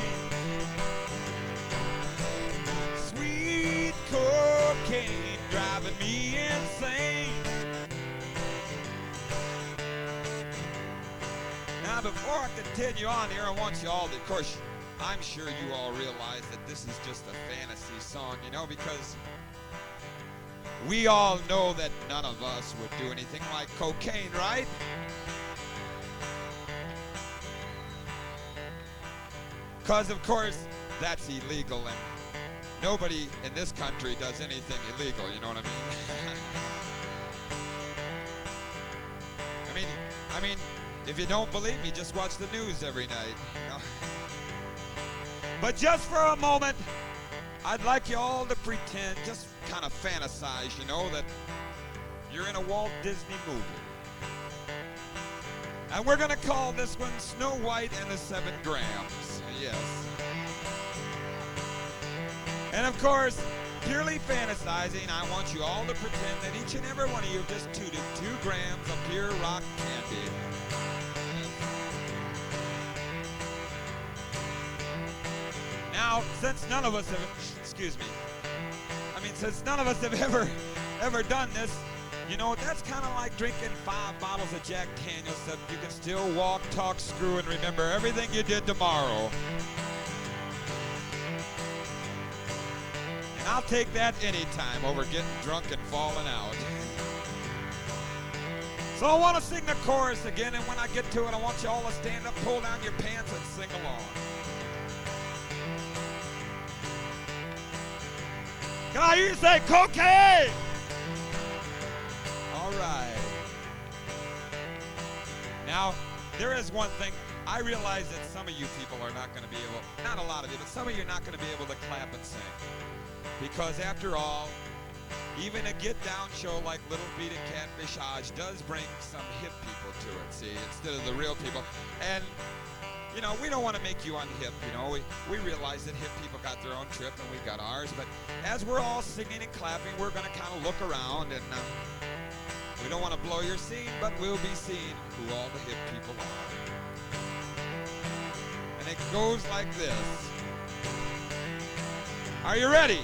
Speaker 1: Sweet cocaine driving me insane. Now, before I continue on here, I want you all to, of course, I'm sure you all realize that this is just a fantasy song, you know, because we all know that none of us would do anything like cocaine, right? Because, of course, that's illegal, and nobody in this country does anything illegal, you know what I mean? I mean, if you don't believe me, just watch the news every night, you know? But just for a moment, I'd like you all to pretend, just kind of fantasize, you know, that you're in a Walt Disney movie. And we're going to call this one Snow White and the 7 Grams. Yes. And of course, purely fantasizing, I want you all to pretend that each and every one of you just tooted 2 grams of pure rock candy. Now, since none of us have, since none of us have ever done this, you know, that's kind of like drinking 5 bottles of Jack Daniels so you can still walk, talk, screw, and remember everything you did tomorrow. And I'll take that anytime over getting drunk and falling out. So I want to sing the chorus again, and when I get to it, I want you all to stand up, pull down your pants, and sing along. Can I hear you say cocaine? All right. Now, there is one thing. I realize that some of you people are not going to be able, not a lot of you, but some of you are not going to be able to clap and sing. Because after all, even a get-down show like Little Beat and Catfish Hodge does bring some hip people to it, see, instead of the real people. And, you know, we don't want to make you unhip, you know. We realize that hip people got their own trip and we got ours. But as we're all singing and clapping, we're going to kind of look around, and we don't want to blow your scene, but we'll be seeing who all the hip people are. And it goes like this. Are you ready?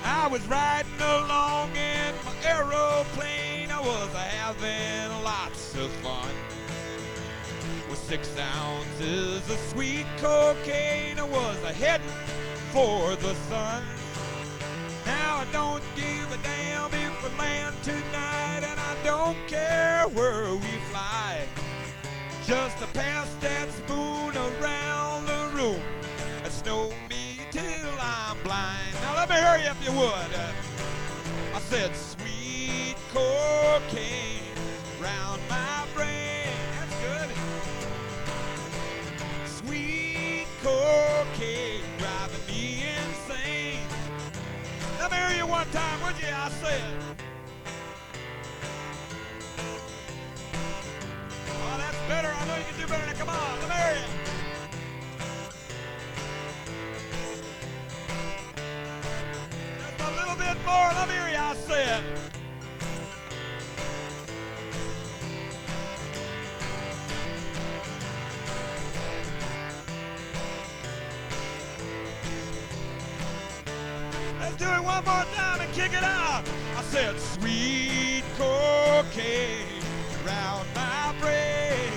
Speaker 1: I was riding along in my aeroplane. I was having lots of fun. With 6 ounces of sweet cocaine, I was heading for the sun. Now I don't give a damn if we land tonight, and I don't care where we fly. Just to pass that spoon around the room and snow me till I'm blind. Now let me hear you if you would. I said sweet cocaine round my brain. That's good. Sweet cocaine driving me insane. Let me hear you one time, would you? I said. Oh, that's better. I know you can do better. Now, come on, let me hear you. Just a little bit more. Let me hear you. I said. Let's do it one more time and kick it out. I said, sweet cocaine round my brain.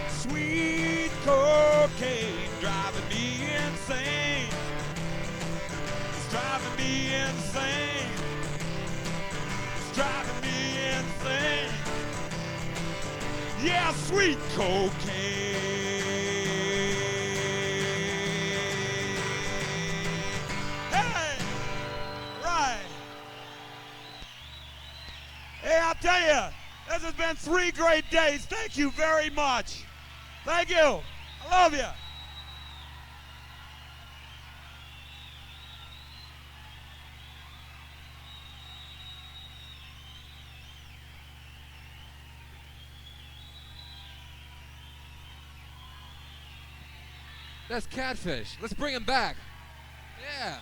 Speaker 1: Sweet cocaine driving me insane. It's driving me insane. It's driving me insane. Yeah, sweet cocaine. Hey, right. Hey, I'll tell you, this has been 3 great days. Thank you very much. Thank you. I love you.
Speaker 2: That's Catfish. Let's bring him back. Yeah.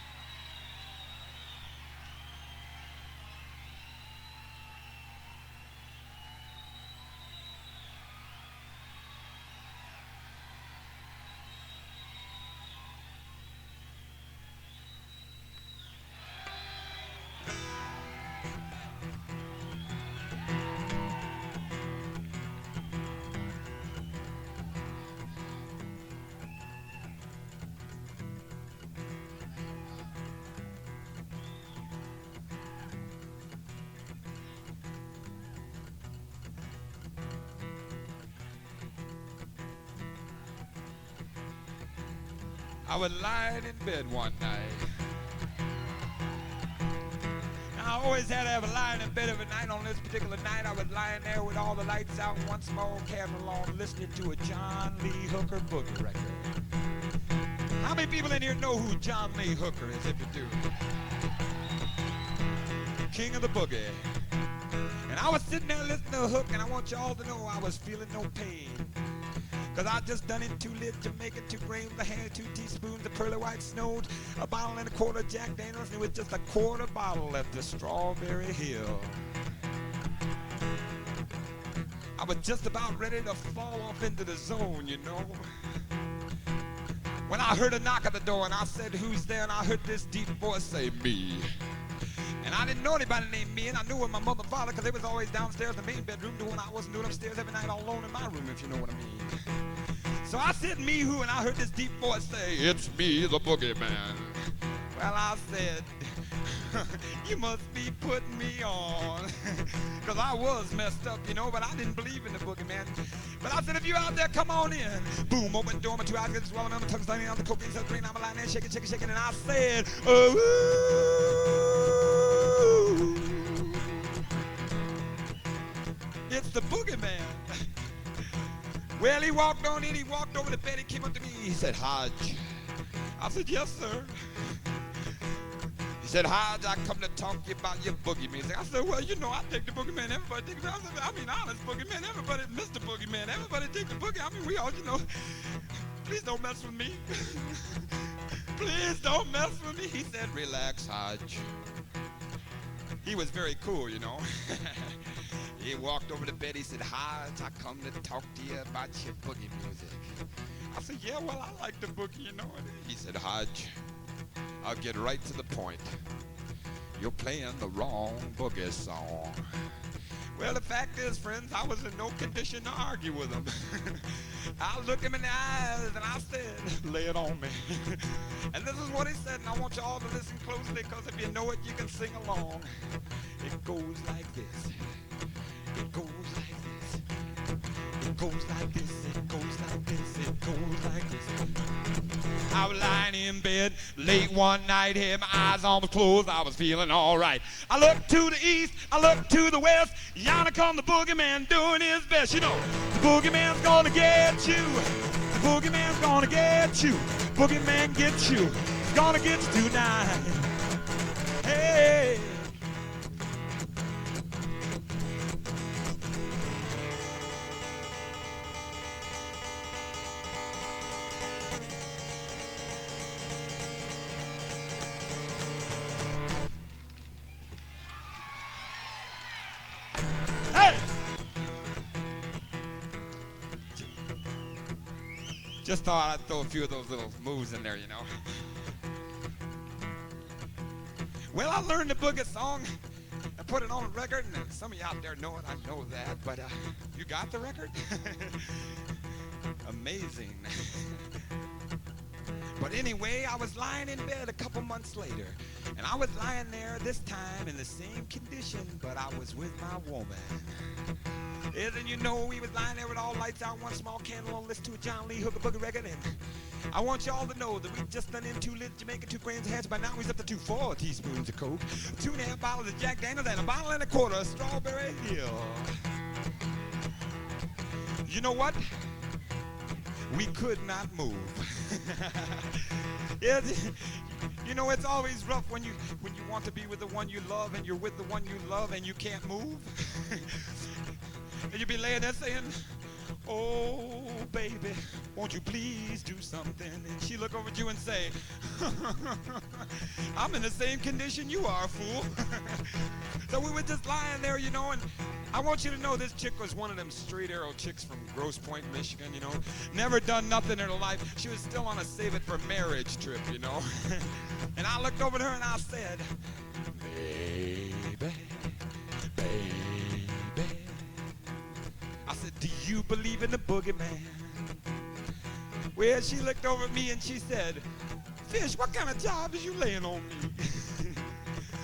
Speaker 1: I was lying in bed one night. Now, I always had to have a lying in bed every night. On this particular night, I was lying there with all the lights out and one small cabin along, listening to a John Lee Hooker boogie record. How many people in here know who John Lee Hooker is, if you do? King of the boogie. And I was sitting there listening to Hook, and I want you all to know I was feeling no pain. Cause I just done it 2 lit Jamaica, 2 grains of honey, 2 teaspoons of pearly white snow, a bottle and a quarter of Jack Daniels, and it was just a quarter bottle at the Strawberry Hill. I was just about ready to fall off into the zone, you know, when I heard a knock at the door, and I said, who's there? And I heard this deep voice say, me. And I didn't know anybody named me, and I knew it was my mother and father, because they was always downstairs in the main bedroom doing what I wasn't doing upstairs every night all alone in my room, if you know what I mean. So I said, me who? And I heard this deep voice say, it's me, the boogeyman. Well, I said, you must be putting me on. Because I was messed up, you know, but I didn't believe in the boogeyman. But I said, if you out there, come on in. Boom, open the door, my 2 eyes get swollen, my tongue standing on the cocaine, so green, I'm lying there, shaking, shaking, shaking, and I said, oh, it's the boogeyman. Well, he walked on in, he walked over the bed, he came up to me, he said, Hodge. I said, yes, sir. He said, Hodge, I come to talk to you about your boogie music. I said, well, you know, I take the boogeyman, everybody takes the boogeyman. I mean, honest boogeyman, everybody, Mr. Boogeyman, everybody take the boogie. I mean, we all, you know, please don't mess with me. Please don't mess with me. He said, relax, Hodge. He was very cool, you know. He walked over to bed, he said, Hodge, I come to talk to you about your boogie music. I said, yeah, well, I like the boogie, you know. He said, Hodge, I'll get right to the point. You're playing the wrong boogie song. Well, the fact is, friends, I was in no condition to argue with him. I looked him in the eyes and I said, lay it on me. And this is what he said, and I want you all to listen closely, because if you know it, you can sing along. It goes like this. It goes like this. It goes like this. It goes like this. It goes like this. I was lying in bed late one night, had my eyes almost closed. I was feeling all right. I looked to the east, I looked to the west. Yonder come the boogeyman doing his best. You know, the boogeyman's gonna get you. The boogeyman's gonna get you. Boogeyman gets you. He's gonna get you tonight. Hey. Just thought I'd throw a few of those little moves in there, you know. Well, I learned the boogie song and put it on a record, and some of you out there know it, I know that, but you got the record? Amazing. But anyway, I was lying in bed a couple months later, and I was lying there this time in the same condition, but I was with my woman. Yes, and you know, we was lying there with all lights out, one small candle on, listen to a John Lee Hooker Boogie record, and I want y'all to know that we just done in 2 litres Jamaican, 2 grams of hash. By now we's up to 4 teaspoons of Coke, 2.5 bottles of Jack Daniels, and a bottle and a quarter of Strawberry Hill. You know what? We could not move. Yes, you know, it's always rough when you want to be with the one you love, and you're with the one you love, and you can't move. And you be laying there saying, "Oh, baby, won't you please do something?" And she look over at you and say, "I'm in the same condition you are, fool." So we were just lying there, you know, and I want you to know this chick was one of them straight arrow chicks from Grosse Pointe, Michigan, you know. Never done nothing in her life. She was still on a save it for marriage trip, you know. And I looked over at her and I said, "Baby, baby." I said, "Do you believe in the boogeyman?" Well, she looked over at me and she said, "Fish, what kind of job is you laying on me?"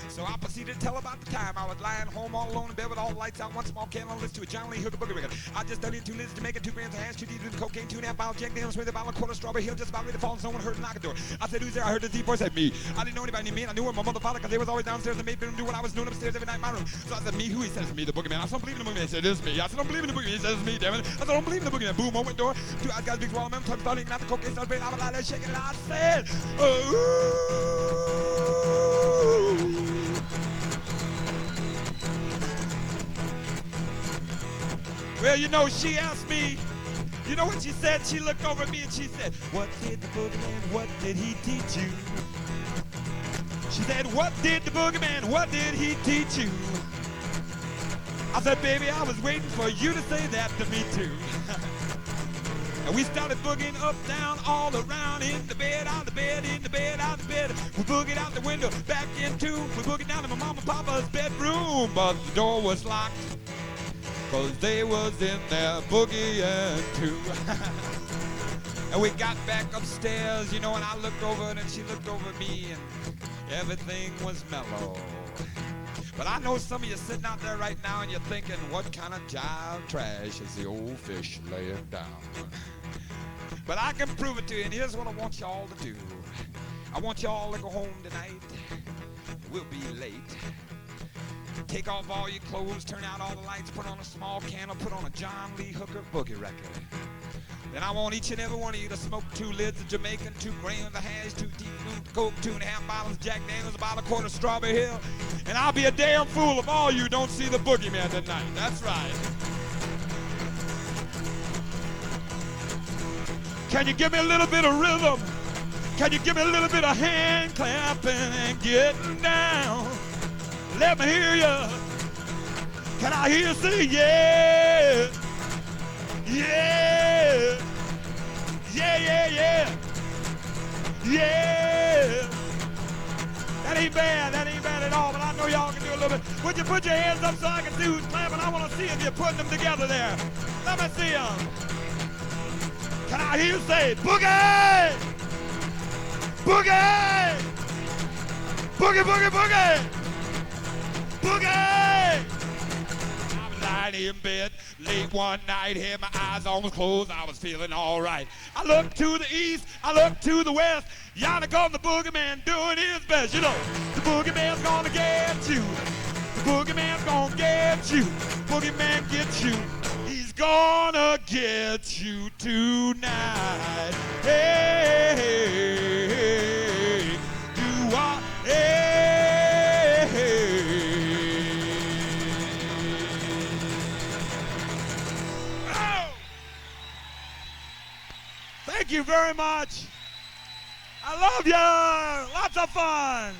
Speaker 1: So I proceeded to tell about the time I was lying home all alone in bed with all the lights out, one small candle, listen to a John Lee Hooker Boogie record. I just done in 2 litres Jamaican, 2 grams of hash, 2 teaspoons of cocaine, 2.5 bottles of Jack Daniels, with a bottle of quarter Strawberry Hill, just about ready to fall, and someone heard a knock at the door. I said, "Who's there?" I heard the deep voice said, "Me." I didn't know anybody named me, and I knew where my mother father, because they was always downstairs in the maid bedroom doing what I was doing upstairs every night in my room. So I said, "Me, who?" He says, "Me, the boogeyman." I said, "Don't believe in the boogeyman." He said, "It's me." I said, "Don't believe in the boogeyman." He says, "It's me, damn it." I said, "Don't believe in the boogeyman." Boom, open door. 2 eyes got a big swallow, man, started eating out the cocaine, started breathing, I was lying there shaking it. I said, "Ooh." Well, you know, she asked me, you know what she said? She looked over at me and she said, "What did the boogeyman, what did he teach you?" She said, "What did the boogeyman, what did he teach you?" I said, "Baby, I was waiting for you to say that to me too." And we started boogieing up, down, all around, in the bed, out the bed, in the bed, out the bed. We boogied out the window, back into, we boogied down to my mama and papa's bedroom, but the door was locked, 'cause they was in there boogieing too. And we got back upstairs, you know, and I looked over and she looked over at me, and everything was mellow. But I know some of you sitting out there right now and you're thinking, what kind of jive trash is the old fish laying down? But I can prove it to you, and here's what I want y'all to do. I want y'all to go home tonight. We'll be late. Take off all your clothes, turn out all the lights, put on a small candle, put on a John Lee Hooker Boogie record. Then I want each and every one of you to smoke 2 lids of Jamaican, 2 grams of hash, 2 teaspoons of Coke, 2.5 bottles of Jack Daniels, a bottle of quarter of Strawberry Hill. And I'll be a damn fool if all you don't see the boogeyman tonight. That's right. Can you give me a little bit of rhythm? Can you give me a little bit of hand clapping and getting down? Let me hear you. Can I hear you say yeah? Yeah. Yeah, yeah, yeah. Yeah. That ain't bad at all, but I know y'all can do a little bit. Would you put your hands up so I can see who's clapping? I want to see if you're putting them together there. Let me see them. Can I hear you say boogie? Boogie! Boogie, boogie, boogie! Boogie! I was lying in bed late one night, had my eyes almost closed, I was feeling all right. I looked to the east, I looked to the west, yonder comes the boogeyman doing his best. You know, the boogeyman's gonna get you. The boogeyman's gonna get you. Boogeyman get you. He's gonna get you tonight. Hey, hey, hey, you are, hey, hey. Oh. Thank you very much. I love you. Lots of fun.